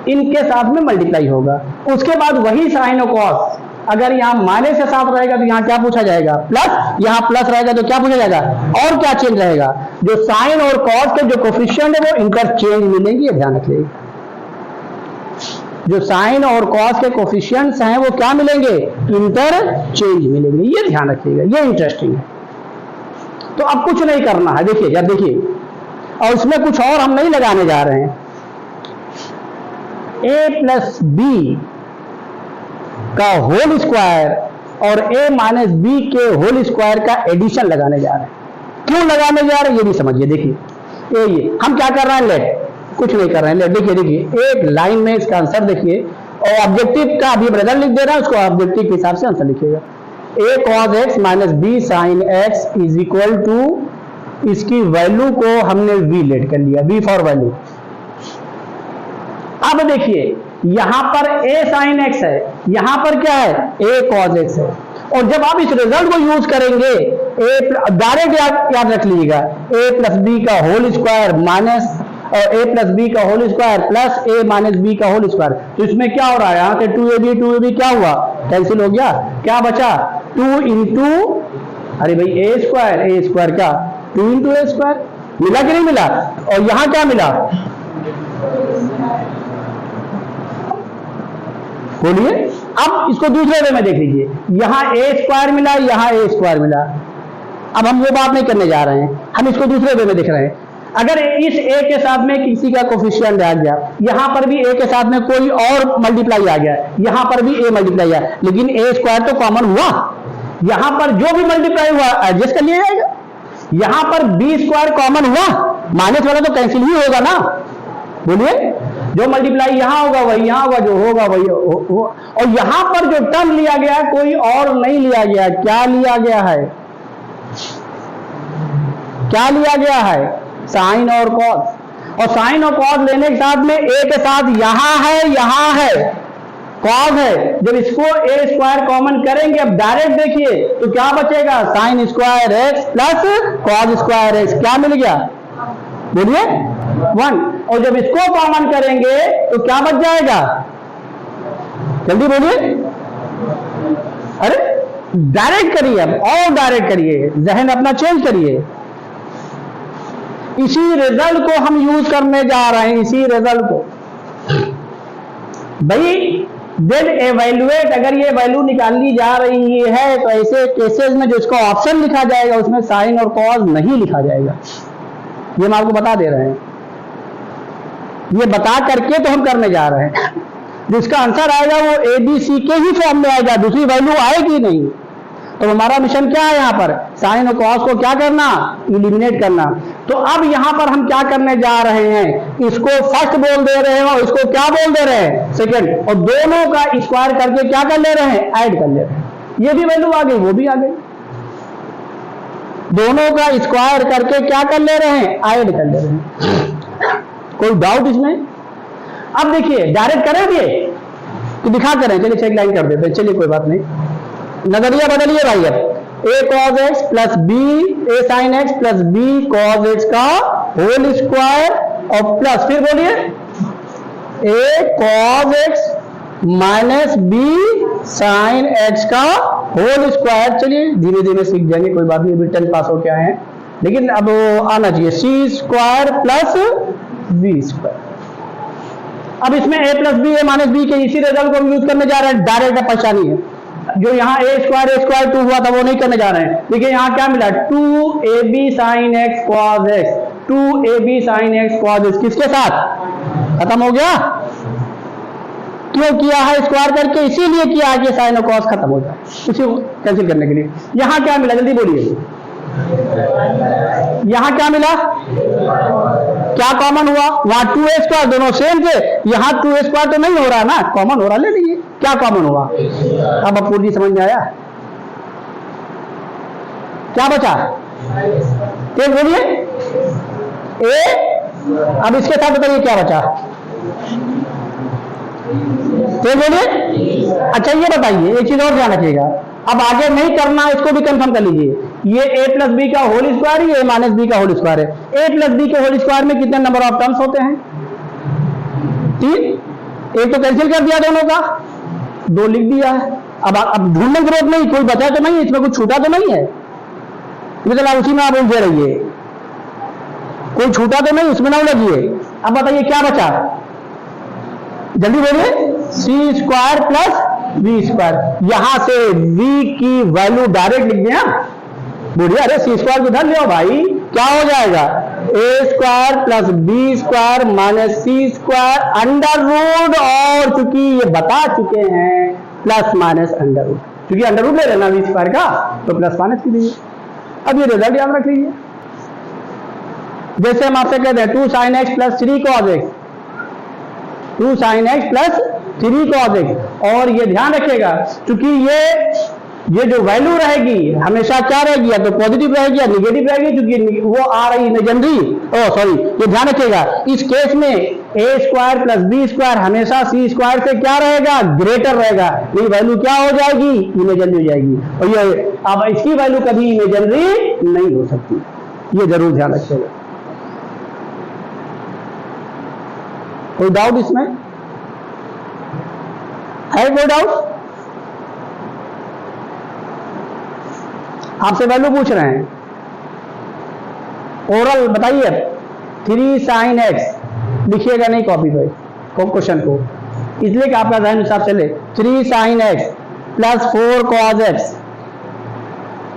इनके साथ में मल्टीप्लाई होगा, उसके बाद वही साइन और कॉस अगर यहाँ माइनस के साथ रहेगा तो यहाँ क्या पूछा जाएगा प्लस, यहाँ प्लस रहेगा तो क्या पूछा जाएगा, और क्या चेंज रहेगा, जो साइन और कॉस के जो कोफिशिएंट है वो इंटरचेंज मिलेंगे, ये ध्यान रखिएगा। जो साइन और कॉस के कोफिशिएंट्स हैं वो क्या मिलेंगे, इंटरचेंज मिलेंगे, ये ध्यान रखिएगा, ये इंटरेस्टिंग है। तो अब कुछ नहीं करना है, देखिए यार देखिए, और इसमें कुछ और हम नहीं लगाने जा रहे हैं, a प्लस बी का होल स्क्वायर और a माइनस बी के होल स्क्वायर का एडिशन लगाने जा रहे हैं। क्यों लगाने जा रहे हैं ये भी समझिए। देखिए ये हम क्या कर रहे हैं, लेट, कुछ नहीं कर रहे हैं, लेट। देखिए एक लाइन में इसका आंसर देखिए, और ऑब्जेक्टिव का अभी रिजल्ट लिख दे रहा है, उसको ऑब्जेक्टिव के हिसाब से आंसर लिखिएगा। a cos x minus b sin x is equal to, इसकी वैल्यू को हमने v लेट कर लिया, v फॉर वैल्यू। अब देखिए यहां पर a sin x है, यहां पर क्या है, a cos x है, और जब आप इस रिजल्ट को यूज करेंगे, डायरेक्ट याद रख लीजिएगा, a प्लस बी का whole square minus a plus b का whole square plus a minus b का होल स्क्वायर। तो इसमें क्या हो रहा है, यहाँ से 2ab क्या हुआ, कैंसिल हो गया, क्या बचा 2 इंटू, अरे भाई a स्क्वायर क्या 2 इंटू a स्क्वायर, मिला कि नहीं मिला, और यहां क्या मिला, बोलिए। अब इसको दूसरे वे में देख लीजिए, यहां a स्क्वायर मिला, यहां a स्क्वायर मिला। अब हम वो बात नहीं करने जा रहे हैं, हम इसको दूसरे वे में देख रहे हैं। अगर इस a के साथ में किसी का कोफिशिएंट आ गया, यहां पर भी a के साथ में कोई और मल्टीप्लाई आ गया, यहां पर भी a मल्टीप्लाई आया, लेकिन a स्क्वायर तो कॉमन हुआ, यहां पर जो भी मल्टीप्लाई हुआ एडजस्ट कर लिया जाएगा। यहां पर b स्क्वायर कॉमन हुआ, माइनस वाला तो कैंसिल ही होगा ना, बोलिए। जो मल्टीप्लाई यहां होगा वही यहां होगा, जो होगा वही हो। और यहां पर जो टर्म लिया गया कोई और नहीं लिया गया। क्या लिया गया है? क्या लिया गया है? साइन और कॉस। और साइन और कॉस लेने के साथ में ए के साथ यहां है कॉस है। जब इसको ए स्क्वायर कॉमन करेंगे, अब डायरेक्ट देखिए तो क्या बचेगा? Sign square x plus cos square x. क्या मिल गया? बोलिए 1। और जब इसको कॉमन करेंगे तो क्या बच जाएगा? जल्दी बोलिए। अरे डायरेक्ट करिए, अब और डायरेक्ट करिए, जहन अपना चेंज करिए। इसी रिजल्ट को हम यूज करने जा रहे हैं, इसी रिजल्ट को। भाई देन एवेल्युएट, अगर ये वैल्यू निकालनी जा रही है तो ऐसे केसेस में जो इसका ऑप्शन लिखा जाएगा उसमें साइन और कॉस नहीं लिखा जाएगा। ये हम आपको बता दे रहे हैं, ये बता करके तो हम करने जा रहे हैं। जिसका आंसर आएगा वो ABC के ही फॉर्म में आएगा, दूसरी वैल्यू आएगी नहीं। तो हमारा मिशन क्या है? यहाँ पर साइन और कॉस को क्या करना? इलिमिनेट करना। तो अब यहाँ पर हम क्या करने जा रहे हैं? इसको फर्स्ट बोल दे रहे हैं और इसको क्या बोल दे रहे हैं? सेकंड। और दोनों का स्क्वायर करके क्या कर ले रहे हैं? ऐड कर ले रहे हैं। ये भी वैल्यू आ गई, वो भी आ गई। दोनों का स्क्वायर करके क्या कर ले रहे हैं? ऐड कर ले रहे हैं। कोई डाउट इसमें? अब देखिए डायरेक्ट करेंगे तो दिखा करें, चलिए चेक लाइन कर देते हैं। चलिए कोई बात नहीं, नजरिया बदलिए भाई। अब a cos x plus b, a sine x plus b cos x का होल स्क्वायर और प्लस, फिर बोलिए a cos x minus b sine x का होल स्क्वायर। चलिए धीरे धीरे सीख जाएंगे, कोई बात नहीं, अभी 10 पास हो के आए हैं, लेकिन अब आना चाहिए। सी स्क्वायर प्लस बी स्क्वायर। अब इसमें ए प्लस बी, ए माइनस बी के इसी रिजल्ट को हम यूज करने जा रहे हैं। डायरेक्ट परेशानी है, जो यहाँ ए स्क्वायर 2 हुआ था वो नहीं करने जा रहे हैं। देखिए यहाँ क्या मिला? 2ab sin x cos x, 2ab sin x cos x किसके साथ खत्म हो गया? क्यों किया है स्क्वायर करके? इसीलिए किया है कि साइन और कॉस खत्म हो जाए, इसी को कैंसिल करने के लिए। यहाँ क्या मिला? जल्दी बोलिए। यहाँ क्या मिला? क्या कॉमन हुआ? वहां 2a स्क्वायर, दोनों सेम थे। यहाँ 2a स्क्वायर तो नहीं हो रहा ना, कॉमन हो रहा, ले लीजिए। क्या कॉमन हुआ? अब अपूर्व जी समझ में आया? क्या बचा? तेज बोलिए। ए, अब इसके साथ बताइए क्या बचा? तेज बोलिए। अच्छा ये बताइए, एक चीज और ध्यान रखिएगा, अब आगे नहीं करना, इसको भी कंफर्म कर लीजिए। ये a प्लस बी का होल स्क्वायर, ये a माइनस बी का होल स्क्वायर है। a प्लस बी के होल स्क्वायर में कितने नंबर ऑफ टर्म्स होते हैं? 3। एक तो कैंसिल कर दिया दोनों का, 2 लिख दिया है। अब ढूंढने की जरूरत नहीं, कोई बचा तो नहीं, इसमें कुछ छूटा तो नहीं है। चला उसी में आप उलझे रहिए, कोई छूटा तो नहीं, उसमें ना उलझिए। अब बताइए क्या बचा? जल्दी बोलिए। सी स्क्वायर प्लस बी स्क्वायर। यहां से v की वैल्यू डायरेक्ट लिख दिया। बोलिए अरे सी स्क्वायर किधर ले आओ भाई, क्या हो जाएगा? A square plus b square minus c square under root, और चूंकि ये बता चुके हैं प्लस माइनस अंडर रूट, क्योंकि अंडर रूट ले लेना वी स्क्वायर का तो प्लस माइनस की दीजिए। अब ये रिजल्ट याद रख लीजिए। जैसे हम आपसे कहते हैं 2 sin x plus 3 cos x, 2 sin x plus 3 cos x। और ये ध्यान रखिएगा, क्योंकि ये जो वैल्यू रहेगी हमेशा क्या रहेगी? या तो पॉजिटिव रहेगी या निगेटिव रहेगी, क्योंकि वो आ रही इमेजिनरी। ये ध्यान रखिएगा, इस केस में ए स्क्वायर प्लस बी स्क्वायर हमेशा सी स्क्वायर से क्या रहेगा? ग्रेटर रहेगा। ये वैल्यू क्या हो जाएगी? इमेजिनरी हो जाएगी। और ये अब इसकी वैल्यू कभी इमेजिनरी नहीं हो सकती, ये जरूर ध्यान रखिएगा। कोई डाउट इसमें है? कोई डाउट? आपसे वैल्यू पूछ रहे हैं, ओरल बताइए। 3 sin x लिखिएगा नहीं कॉपी पे क्वेश्चन को, इसलिए कि आपका ध्यान हिसाब चले। 3 sin x plus 4 cos x,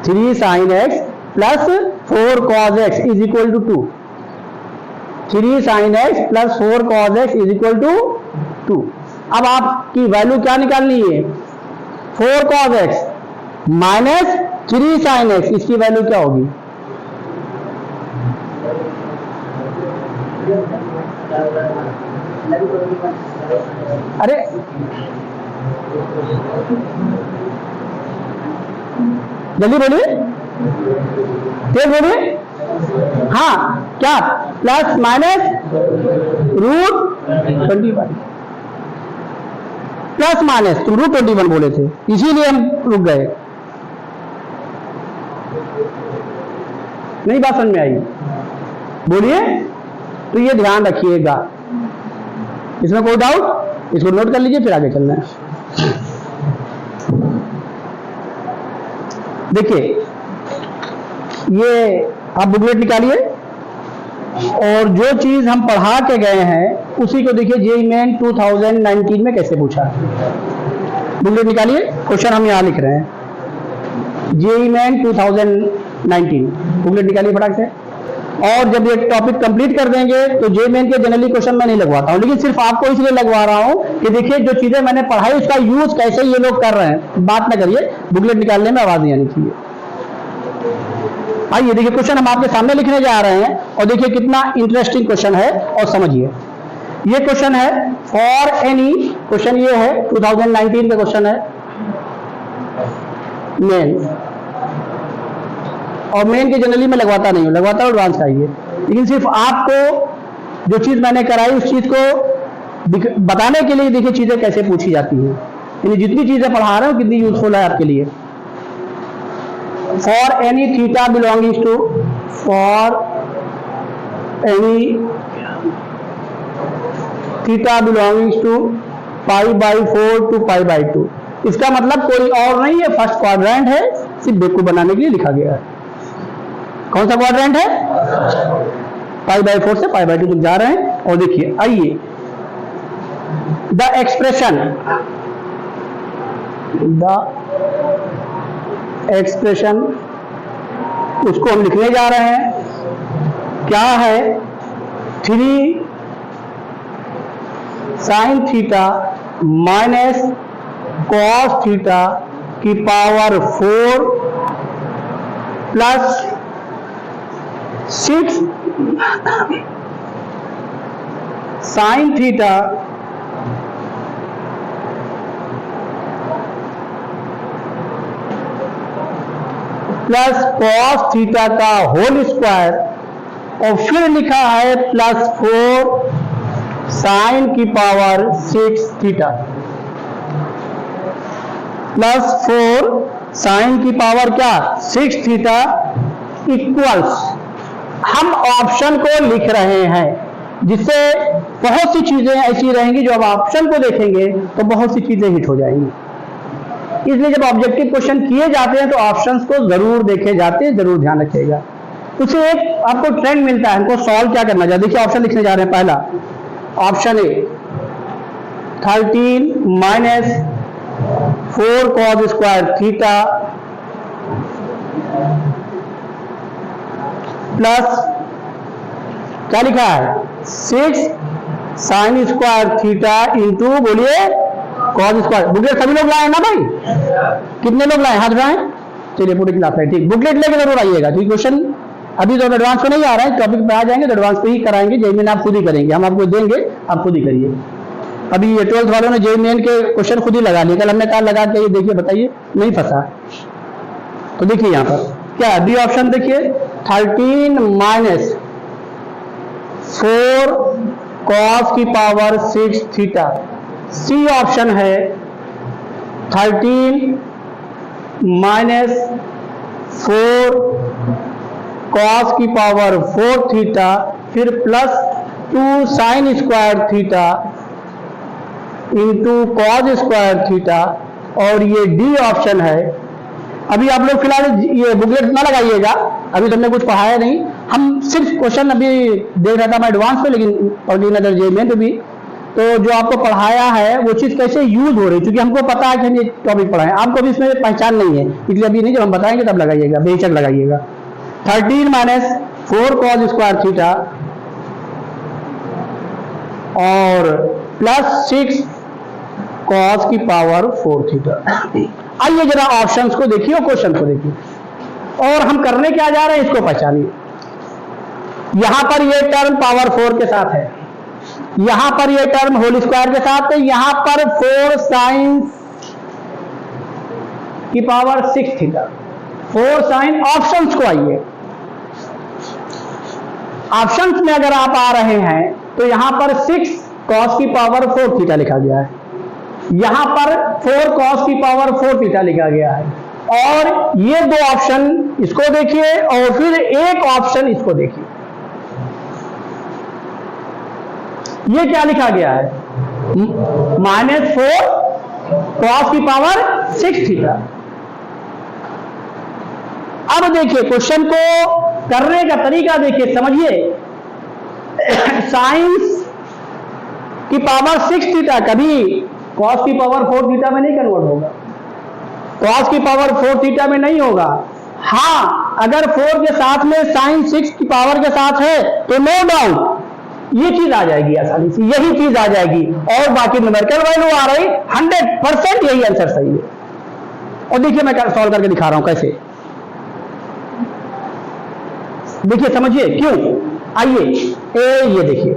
3 sin x plus 4 cos x is equal to 2। 3 sin x plus 4 cos x is equal to 2। अब आपकी वैल्यू क्या निकालनी है? 4 cos x minus 3 sin x, इसकी वैल्यू क्या होगी? अरे जल्दी बोलिए, तेज बोलिए। हाँ, क्या प्लस माइनस √21, प्लस माइनस तुम √21 बोले थे, इसीलिए हम रुक गए। नहीं बात समझ में आई? बोलिए। तो ये ध्यान रखिएगा, इसमें कोई डाउट? इसको नोट कर लीजिए, फिर आगे चलना है। देखिए, ये आप बुकलेट निकालिए और जो चीज हम पढ़ा के गए हैं उसी को देखिए जेईई मेन 2019 में कैसे पूछा। बुकलेट निकालिए, क्वेश्चन हम यहां लिख रहे हैं, जेईई मेन 2019, बुकलेट निकालिए फटाक से। और जब ये टॉपिक कंप्लीट कर देंगे तो जेईई मेन के जनरली क्वेश्चन मैं नहीं लगवाता हूं, लेकिन सिर्फ आपको इसलिए लगवा रहा हूं कि देखिए जो चीजें मैंने पढ़ाई उसका यूज कैसे ये लोग कर रहे हैं। बात ना करिए, बुकलेट निकालने में आवाज नहीं आनी चाहिए। आइए देखिए, क्वेश्चन हम आपके सामने लिखने जा रहे हैं और देखिए कितना इंटरेस्टिंग क्वेश्चन है और समझिए। ये क्वेश्चन है फॉर एनी, क्वेश्चन ये है 2019 का क्वेश्चन है मेन, और मेन के जनरली मैं लगवाता नहीं हूं, लगवाता हूं एडवांस का ये, लेकिन सिर्फ आपको जो चीज मैंने कराई उस चीज को बताने के लिए देखिए चीजें कैसे पूछी जाती हैं, यानी जितनी चीजें पढ़ा रहे हो कितनी यूजफुल है आपके लिए। For any theta belonging to, for any theta belonging to π/4 to π/2, इसका मतलब कोई और नहीं है, फर्स्ट क्वाड्रेंट है, सिर्फ बेवकूफ बनाने के लिए लिखा गया है। कौन सा क्वाड्रेंट है? π/4 से π/2 तक जा रहे हैं। और देखिए, आइए द एक्सप्रेशन उसको हम लिखने जा रहे हैं, क्या है 3 sin theta minus cos theta की power 4 plus 6 sin theta plus cos theta का होल स्क्वायर, और फिर लिखा है प्लस 4 साइन की पावर 6 थीटा, प्लस 4 साइन की पावर क्या 6 थीटा इक्वल्स, हम ऑप्शन को लिख रहे हैं, जिससे बहुत सी चीजें ऐसी रहेंगी जो अब ऑप्शन को देखेंगे तो बहुत सी चीजें हिट हो जाएंगी। इसलिए जब ऑब्जेक्टिव क्वेश्चन किए जाते हैं तो ऑप्शंस को जरूर देखे जाते हैं, जरूर ध्यान रखिएगा। उससे एक आपको ट्रेंड मिलता है, हमको सॉल्व क्या करना चाहिए। देखिए ऑप्शन लिखने जा रहे हैं, पहला option A 13 minus 4 cos square theta plus क्या लिखा है 6 साइन स्क्वायर थीटा इंटू बोलिए cos स्क्वायर। बुकलेट सभी लोग लाए ना भाई? कितने लोग लाए? हाथ उठाएं। चलिए पूरी क्लास है, ठीक। बुकलेट लेके जरूर आइएगा, क्योंकि क्वेश्चन अभी तो एडवांस को नहीं आ रहा है, टॉपिक पे आ जाएंगे तो एडवांस पे ही कराएंगे। जेईई मेन आप खुद ही करेंगे, हम आपको देंगे, आप खुद ही करिए। अभी ये 12th वालों ने जेईई मेन के क्वेश्चन खुद ही लगा लिए, कल हमने कहा लगा के ये देखिए, बताइए नहीं फंसा। तो देखिए यहाँ पर क्या बी ऑप्शन, देखिए 13 माइनस 4 cos की पावर 6 थीटा। सी ऑप्शन है 13 माइनस 4 cos की पावर 4 थीटा, फिर plus 2 sine square theta into cos square theta, और ये डी ऑप्शन है। अभी आप लोग फिलहाल ये बुकलेट ना लगाइएगा, अभी तुमने कुछ पढ़ाया नहीं, हम सिर्फ क्वेश्चन अभी देख रहा था मैं एडवांस पे, लेकिन ऑर्डिनरी जेईई मेन पे भी, तो जो आपको पढ़ाया है वो चीज कैसे यूज हो रही है, क्योंकि हमको पता है कि हम ये टॉपिक पढ़ाएं, आपको भी इसमें पहचान नहीं है, इसलिए अभी नहीं, जब हम बताएंगे तब लगाइएगा, बेशक लगाइएगा। 13 माइनस 4 cos स्क्वायर थीटा और प्लस 6 cos की पावर 4 थीटा। आइए जरा ऑप्शंस को देखिए और क्वेश्चन को देखिए, और हम करने क्या जा रहे हैं इसको पहचानिए। यहां पर ये टर्म पावर 4 के साथ है, यहां पर ये टर्म होल स्क्वायर के साथ है, यहां पर 4 साइन की पावर 6 थीटा। 4 साइन ऑप्शंस को आइए, ऑप्शंस में अगर आप आ रहे हैं तो यहां पर 6 कॉस की पावर 4 थीटा लिखा गया है, यहां पर 4 कॉस की पावर 4 थीटा लिखा गया है, और ये दो ऑप्शन इसको देखिए और फिर एक ऑप्शन इसको देखिए, ये क्या लिखा गया है, -4 कॉस की पावर 6 थीटा। अब देखिए क्वेश्चन को करने का तरीका देखिए, समझिए। साइंस की पावर 6 थीटा कभी कॉस की पावर 4 थीटा में नहीं कन्वर्ट होगा, कॉस की पावर 4 थीटा में नहीं होगा। हाँ, अगर 4 के साथ में साइन 6 की पावर के साथ है तो नो डाउट ये चीज आ जाएगी, आसानी से यही चीज आ जाएगी, और बाकी न्यूमेरिकल वैल्यू आ रही, 100% यही आंसर सही है। और देखिए मैं सॉल्व करके दिखा रहा हूं कैसे, देखिए समझिए क्यों। आइए ये देखिए,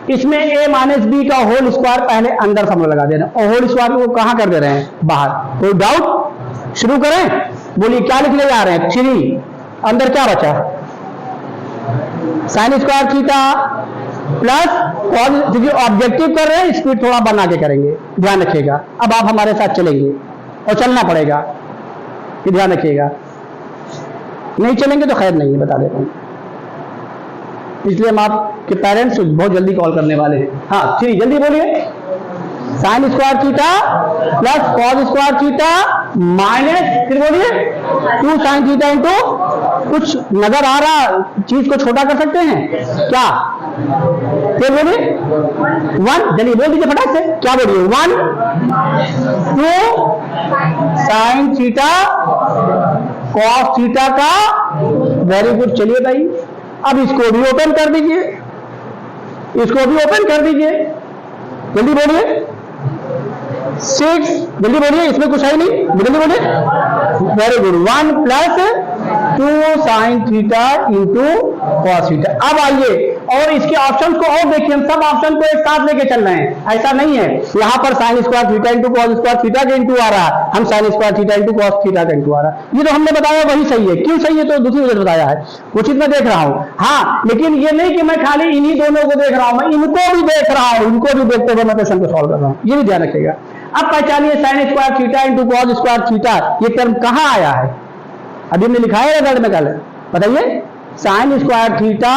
इसमें a माइनस बी का होल स्क्वायर पहले अंदर फॉर्मूला लगा दे रहे हैं, और होल स्क्वायर को कहां कर दे रहे हैं, बाहर। कोई डाउट? शुरू करें, बोलिए क्या लिखने जा रहे हैं। 3 अंदर क्या बचा, sign square theta plus cos, क्योंकि ऑब्जेक्टिव कर रहे हैं स्पीड थोड़ा बना के करेंगे, ध्यान रखिएगा। अब आप हमारे साथ चलेंगे और चलना पड़ेगा, कि ध्यान रखिएगा, नहीं चलेंगे तो खैर नहीं है, बता देता हूं। इसलिए हम आपके पेरेंट्स बहुत जल्दी कॉल करने वाले हैं। हाँ 3 जल्दी बोलिए, sign square theta plus cos square theta minus, फिर बोलिए 2 साइन थीटा इंटू, कुछ नजर आ रहा चीज को छोटा कर सकते हैं क्या, फिर बोलिए 1, जल्दी बोल दीजिए फटाक से, क्या बोलिए 1 2 साइन थीटा कॉस थीटा का, वेरी गुड। चलिए भाई अब इसको भी ओपन कर दीजिए, इसको भी ओपन कर दीजिए, जल्दी बोलिए 6, जल्दी बोलिए, इसमें कुछ है नहीं, जल्दी बोलिए, very good. 1 plus 2 sine theta into cos theta. अब आइए और इसके ऑप्शन को और देखिए, हम सब ऑप्शन को एक साथ लेके चल रहे हैं, ऐसा नहीं है यहां पर sign square theta into cos square theta का इंटू आ रहा है, हम sign square theta into cos theta का इंटू आ रहा है। ये तो हमने बताया वही सही है, क्यों सही है तो दूसरी वजह बताया है, वो चीज मैं देख रहा हूं। हाँ लेकिन ये नहीं कि मैं खाली इन्हीं दोनों को देख रहा हूं, मैं इनको भी देख रहा हूं, इनको भी देखते हुए मैं क्वेश्चन को सॉल्व कर रहा हूं, ये भी ध्यान रखिएगा। अब पहचानिए sine square theta into cos square theta, ये टर्म कहां आया है, अभी हमने लिखा है रिजल्ट में, कल बताइए। Sign square theta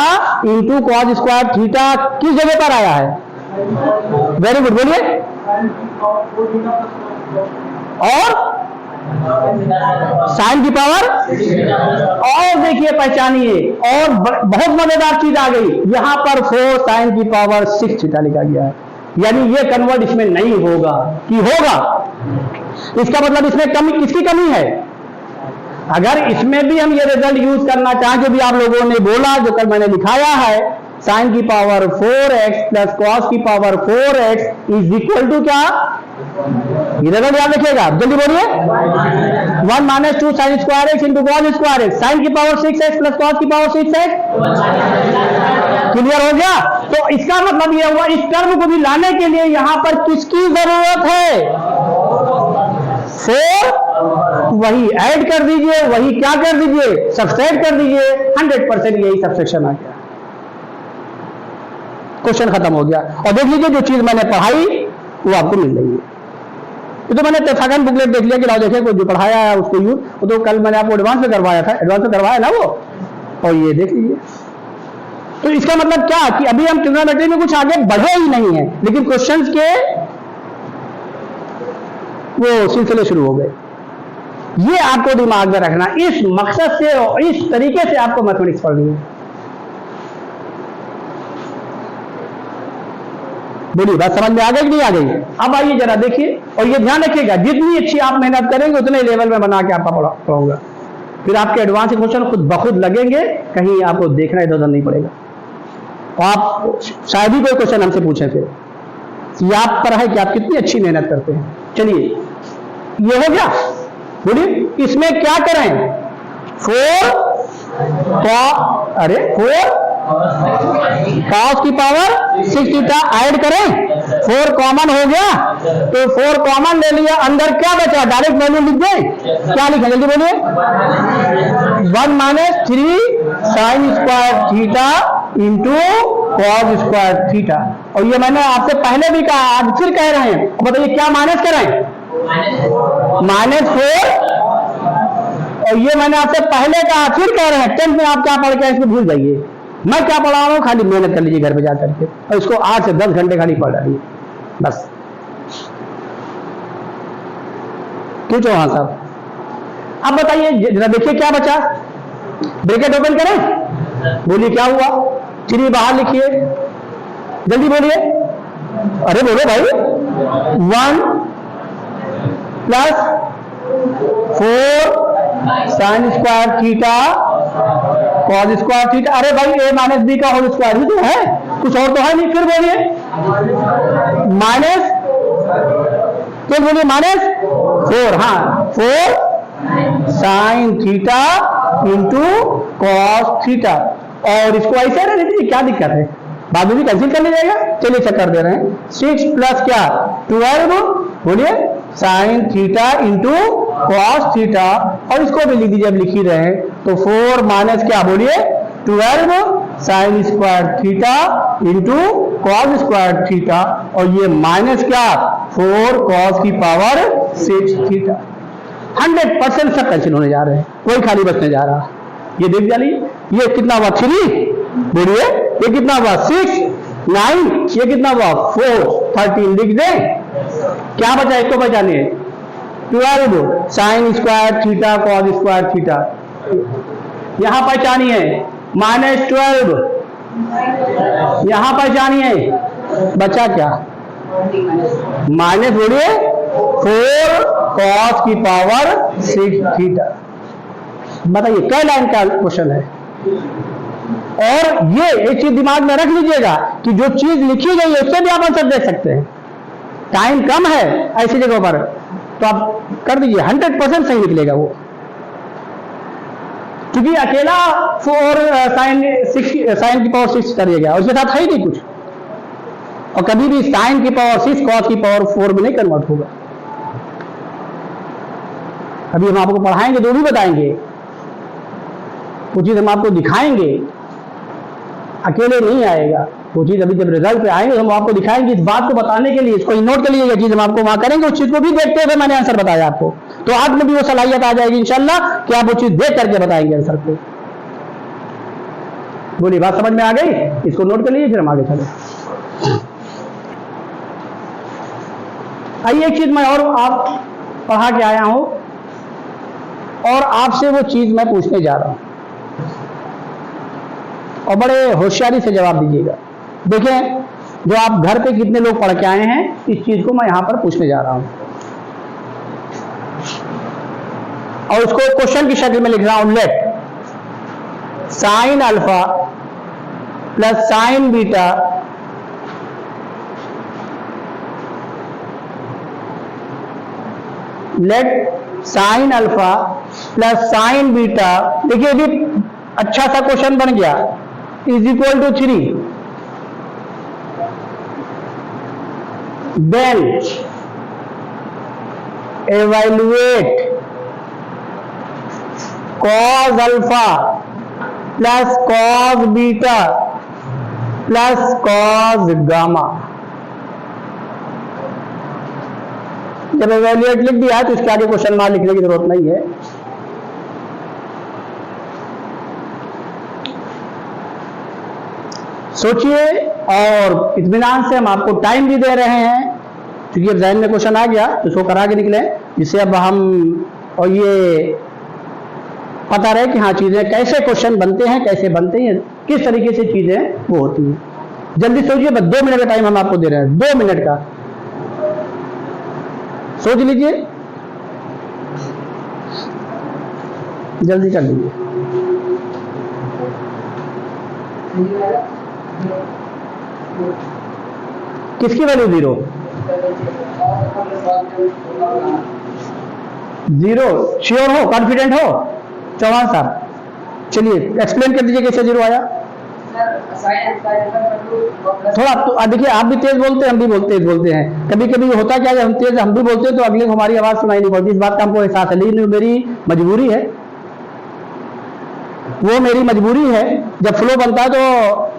into cos square theta किस जगह पर आया है, वेरी गुड बोलिए, और साइन की पावर, और देखिए पहचानिए, और बहुत मजेदार चीज आ गई, यहां पर 4 साइन की पावर 6 थीटा लिखा गया है, यानी ये कन्वर्ट इसमें नहीं होगा, कि होगा, इसका मतलब इसमें कमी, किसकी कमी है। अगर इसमें भी हम ये रिजल्ट यूज करना चाहें जो भी आप लोगों ने बोला, जो कल मैंने लिखाया है, साइन की पावर 4x प्लस कॉस की power 4x is equal to क्या, ये रिजल्ट याद रखिएगा, जल्दी बोलिए 1 minus 2 sine square x into cos square x, sine की पावर 6x प्लस कॉस की पावर 6x, क्लियर हो गया। तो इसका मतलब ये हुआ, इस टर्म को भी लाने के लिए यहां पर किसकी जरूरत है, 4, वही ऐड कर दीजिए, वही क्या कर दीजिए, सब्सट्रैक्ट कर दीजिए, 100% यही सब्सट्रैक्शन आ गया, क्वेश्चन खत्म हो गया। और देख लीजिए जो चीज मैंने पढ़ाई वो आपको मिल रही है, तो मैंने सेकंड बुकलेट देख लिया कि लाओ देखिए जो पढ़ाया है उसको यूज, वो तो कल मैंने आपको एडवांस में करवाया था, एडवांस में करवाया ना वो, और ये देख लीजिए। तो इसका मतलब क्या कि अभी हम ट्रिग्नोमेट्री में कुछ आगे बढ़े ही नहीं है, लेकिन क्वेश्चंस के वो सिलसिले शुरू हो गए। ये आपको दिमाग में रखना, इस मकसद से और इस तरीके से आपको मैथमेटिक्स पढ़नी है। बोलिए बात समझ में आ गई कि नहीं आ गई। अब आइए जरा देखिए, और ये ध्यान रखिएगा जितनी अच्छी आप मेहनत करेंगे उतने लेवल में बना के आपका पढ़ाऊंगा, फिर आपके एडवांस क्वेश्चन खुद बखुद लगेंगे, कहीं आपको देखना इधर उधर नहीं पड़ेगा। और आप शायद ही कोई क्वेश्चन हमसे पूछें, फिर ये आप पर है कि आप कितनी अच्छी मेहनत करते हैं। चलिए ये हो गया, बोलिए इसमें क्या करें, 4 cos की पावर 6 थीटा ऐड करें, 4 कॉमन हो गया तो 4 कॉमन ले लिया, अंदर क्या बचा, डायरेक्ट वैल्यू लिख दें, क्या लिखें जल्दी बोलिए, 1 minus 3 sign square theta into cos square theta. और ये मैंने आपसे पहले भी कहा, आज फिर कह रहे हैं, बताइए क्या माइनस करें, -4, और ये मैंने आपसे पहले कहा फिर कह रहे हैं, 10th में आप क्या पढ़ के इसको भूल जाइए, मैं क्या पढ़ा रहा हूँ खाली मेहनत कर लीजिए घर पे जा करके, और इसको 8 से 10 घंटे खाली पढ़ रही बस। क्यों चौहान साहब, अब बताइए जरा देखिए क्या बचा, ब्रैकेट ओपन करें, बोलिए क्या हुआ, 3 बाहर लिखिए, जल्दी बोलिए, अरे बोलो भाई, 1 plus 4 sign square theta cos square theta, अरे भाई a माइनस बी का होल स्क्वायर ही तो है, कुछ और तो है नहीं, फिर बोलिए माइनस, फिर बोलिए -4, हाँ 4 sine theta into cos theta, और इसको ऐसे रहने दीजिए, क्या दिक्कत है, बाद में भी कैंसिल कर लिया जाएगा, चलिए चेक कर दे रहे हैं, 6 प्लस क्या 12, बोलिए sine theta into cos theta, और इसको भी लिख दीजिए, अब लिख ही रहे हैं, तो 4 माइनस क्या बोलिए 12 sign square theta into cos square theta, और ये माइनस क्या 4 कॉस की पावर 6 थीटा। 100% सब कैंसिल होने जा रहे हैं, कोई खाली बचने जा रहा, ये देख जाइए, ये कितना हुआ 3, बोलिए ये कितना हुआ 6, 9, ये कितना हुआ 4, 13, लिख दें, क्या बचा, इसको बचाने 12 sign square theta cos square theta, यहां पहचानी है -12, यहां पहचानी है, बचा क्या माइनस, बोलिए 4 कॉस की पावर 6 थीटा। बताइए कई लाइन का क्वेश्चन है, और ये एक चीज दिमाग में रख लीजिएगा कि जो चीज लिखी गई है उससे भी आप आंसर दे सकते हैं, टाइम कम है ऐसी जगह पर तो आप कर दीजिए, 100% सही निकलेगा वो, क्योंकि अकेला 4 साइन की पावर 6 करिएगा, उसके साथ है ही नहीं कुछ, और कभी भी साइन की पावर 6 कॉस की पावर 4 में नहीं कन्वर्ट होगा। अभी हम आपको पढ़ाएंगे तो भी बताएंगे, वो चीज हम आपको दिखाएंगे, अकेले नहीं आएगा वो चीज, अभी जब रिजल्ट पे आएंगे हम आपको दिखाएंगे, इस बात को बताने के लिए, इसको नोट कर लीजिएगा, चीज हम आपको वहां करेंगे, उस चीज को भी देखते हुए मैंने आंसर बताया आपको, तो आज में भी वो सलाहियत आ जाएगी इंशाल्लाह कि आप वो चीज देख करके बताएंगे आंसर को। बोलिए बात समझ में आ गई, इसको नोट कर लीजिए, फिर हम आगे चले। आइए एक चीज मैं और आप पढ़ा के आया हूं, और आपसे वो चीज मैं पूछने जा रहा हूं, और बड़े होशियारी से जवाब दीजिएगा। देखें, जो आप घर पे कितने लोग पढ़ के आए हैं, इस चीज को मैं यहां पर पूछने जा रहा हूं, और उसको क्वेश्चन की शक्ल में लिख रहा हूं, let sine alpha plus sine beta let sine alpha plus sine beta, देखिए अभी अच्छा सा क्वेश्चन बन गया, is equal to 3, then evaluate cos alpha plus cos beta plus cos gamma। जब evaluate लिख दिया तो इसके आगे क्वेश्चन मार्क लिखने की जरूरत नहीं है। सोचिए, और इत्मीनान से हम आपको टाइम भी दे रहे हैं, क्योंकि अब जहन में क्वेश्चन आ गया तो इसको करा के निकले, जिससे अब हम और ये पता रहे कि हाँ चीजें कैसे क्वेश्चन बनते हैं, कैसे बनते हैं, किस तरीके से चीजें वो होती हैं। जल्दी सोचिए, बस 2 मिनट का टाइम हम आपको दे रहे हैं, 2 मिनट का सोच लीजिए, जल्दी कर लीजिए। किसकी वैल्यू 0 श्योर हो, कॉन्फिडेंट हो चौहान साहब? चलिए एक्सप्लेन कर दीजिए कैसे 0 आया। थोड़ा तो देखिए, आप भी तेज बोलते हैं, हम भी तेज बोलते हैं। कभी कभी होता क्या है, हम तेज हम भी बोलते हैं तो अगले को हमारी आवाज सुनाई नहीं पड़ती। इस बात का हमको एहसास है, लेकिन मेरी मजबूरी है, वो मेरी मजबूरी है। जब फ्लो बनता है तो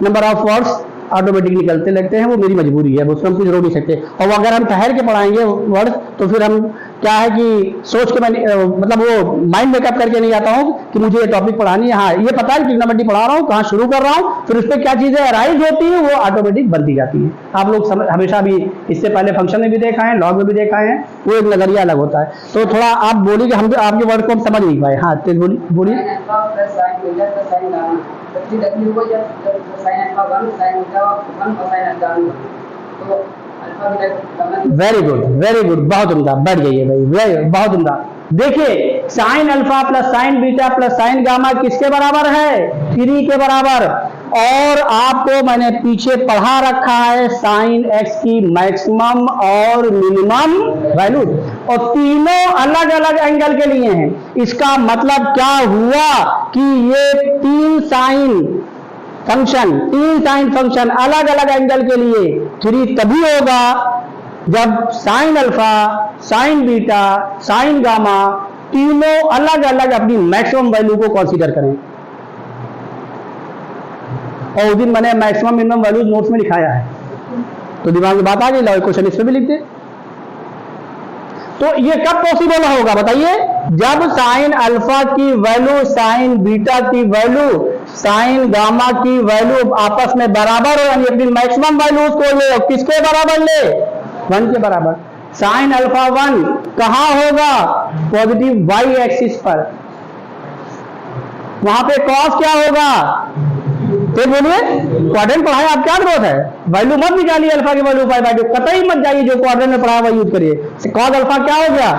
नंबर ऑफ वर्ड्स ऑटोमेटिक निकलते लगते हैं, वो मेरी मजबूरी है, उसमें हम कुछ रोक नहीं सकते। और अगर हम ठहर के पढ़ाएंगे वर्ड तो फिर हम क्या है कि सोच के मैं मतलब वो माइंड मेकअप करके नहीं आता हूँ कि मुझे ये टॉपिक पढ़ानी है। हाँ, ये पता है ट्रिग्नोमेट्री पढ़ा रहा हूँ, कहाँ शुरू कर रहा हूँ, फिर उस पर क्या चीजें अराइज होती है वो ऑटोमेटिक बनती जाती है। आप लोग हमेशा भी इससे पहले फंक्शन में भी देखा है, लॉग में भी देखा है, वो एक नजरिया अलग होता है। तो थोड़ा आप बोलिए कि हम आपके वर्ड को हम समझ नहीं पाए। हाँ, तेज बोलिए। वेरी गुड, बहुत उम्दा, बढ़ गई है भाई, बहुत उम्दा। देखिए, sign alpha plus sine beta plus sign gamma किसके बराबर है? 3 के बराबर। और आपको मैंने पीछे पढ़ा रखा है साइन एक्स की मैक्सिमम और मिनिमम वैल्यू, और तीनों अलग अलग एंगल के लिए हैं। इसका मतलब क्या हुआ कि ये 3 साइन फंक्शन अलग अलग एंगल के लिए 3 तभी होगा जब sine alpha, sign beta, sign gamma तीनों अलग अलग अपनी मैक्सिमम वैल्यू को कंसीडर करें। और उस दिन मैंने मैक्सिमम मिनिमम वैल्यूज नोट्स में लिखाया है, तो दिमाग में बात आ गई, लाओ क्वेश्चन इस पे भी लिख दे। तो ये कब पॉसिबल होगा बताइए? जब साइन अल्फा की वैल्यू, साइन बीटा की वैल्यू, साइन गामा की वैल्यू आपस में बराबर हो, यानी अपनी मैक्सिमम वैल्यूज को ले। किसके बराबर ले? 1 के बराबर। साइन अल्फा 1 कहां होगा? पॉजिटिव वाई एक्सिस पर। वहां पे कॉस क्या होगा? तो बोलिए, क्वाड्रेंट पढ़ाया, आप क्या ग्रोथ है? वैल्यू मत निकालिए अल्फा की वैल्यू 5/2, कतई मत जाइए, जो क्वाड्रेंट में पढ़ा हुआ यूज करिए। कॉस अल्फा क्या हो गया?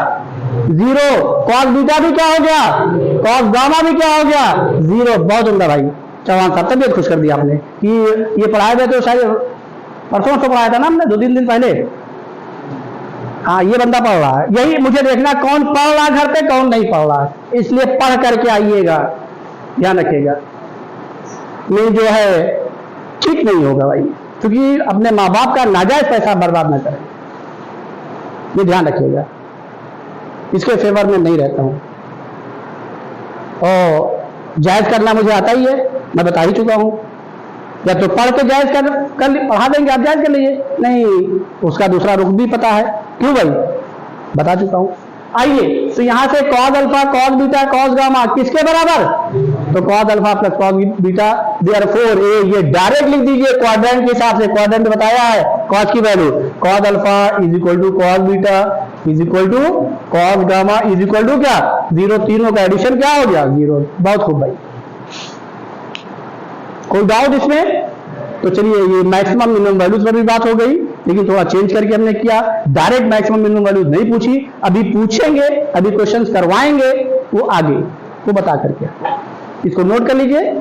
0। कॉस बीटा भी क्या हो गया? कॉस गामा भी क्या हो गया? 0। बहुत उम्दा भाई, चौहान साहब, तबियत खुश कर दी आपने कि ये पढ़ाया गया। तो शायद परसों से पढ़ाया था ना हमने, 2-3 दिन पहले। हाँ, ये बंदा पढ़ रहा है। यही मुझे देखना कौन पढ़ रहा घर पे, कौन नहीं पढ़ रहा, इसलिए पढ़ करके आइएगा, ध्यान रखिएगा। नहीं जो है ठीक नहीं होगा भाई, क्योंकि अपने माँ बाप का नाजायज पैसा बर्बाद ना करें, ये ध्यान रखिएगा। इसके फेवर में नहीं रहता हूं, और जायज करना मुझे आता ही है, मैं बता ही चुका हूं। या तो पढ़ के जायज कर पढ़ा देंगे, आप जायज कर लीजिए, नहीं उसका दूसरा रुख भी पता है। क्यों भाई? बता चुका हूं। आइए, तो यहां से cos alpha, cos beta, cos gamma किसके बराबर? तो cos alpha plus cos beta, therefore ये डायरेक्ट लिख दीजिए क्वाड्रेंट के हिसाब से। क्वाड्रेंट बताया है कॉस की value, cos alpha is equal to cos beta is equal to cos gamma is equal to क्या? 0। तीनों का एडिशन क्या हो गया? 0। बहुत खूब भाई, कोई डाउट इसमें? तो चलिए, ये मैक्सिमम मिनिमम वैल्यूज पर भी बात हो गई, लेकिन थोड़ा चेंज करके हमने किया। डायरेक्ट मैक्सिमम मिनिमम वैल्यूज नहीं पूछी, अभी पूछेंगे, अभी क्वेश्चंस करवाएंगे वो आगे, वो बता करके। इसको नोट कर लीजिए।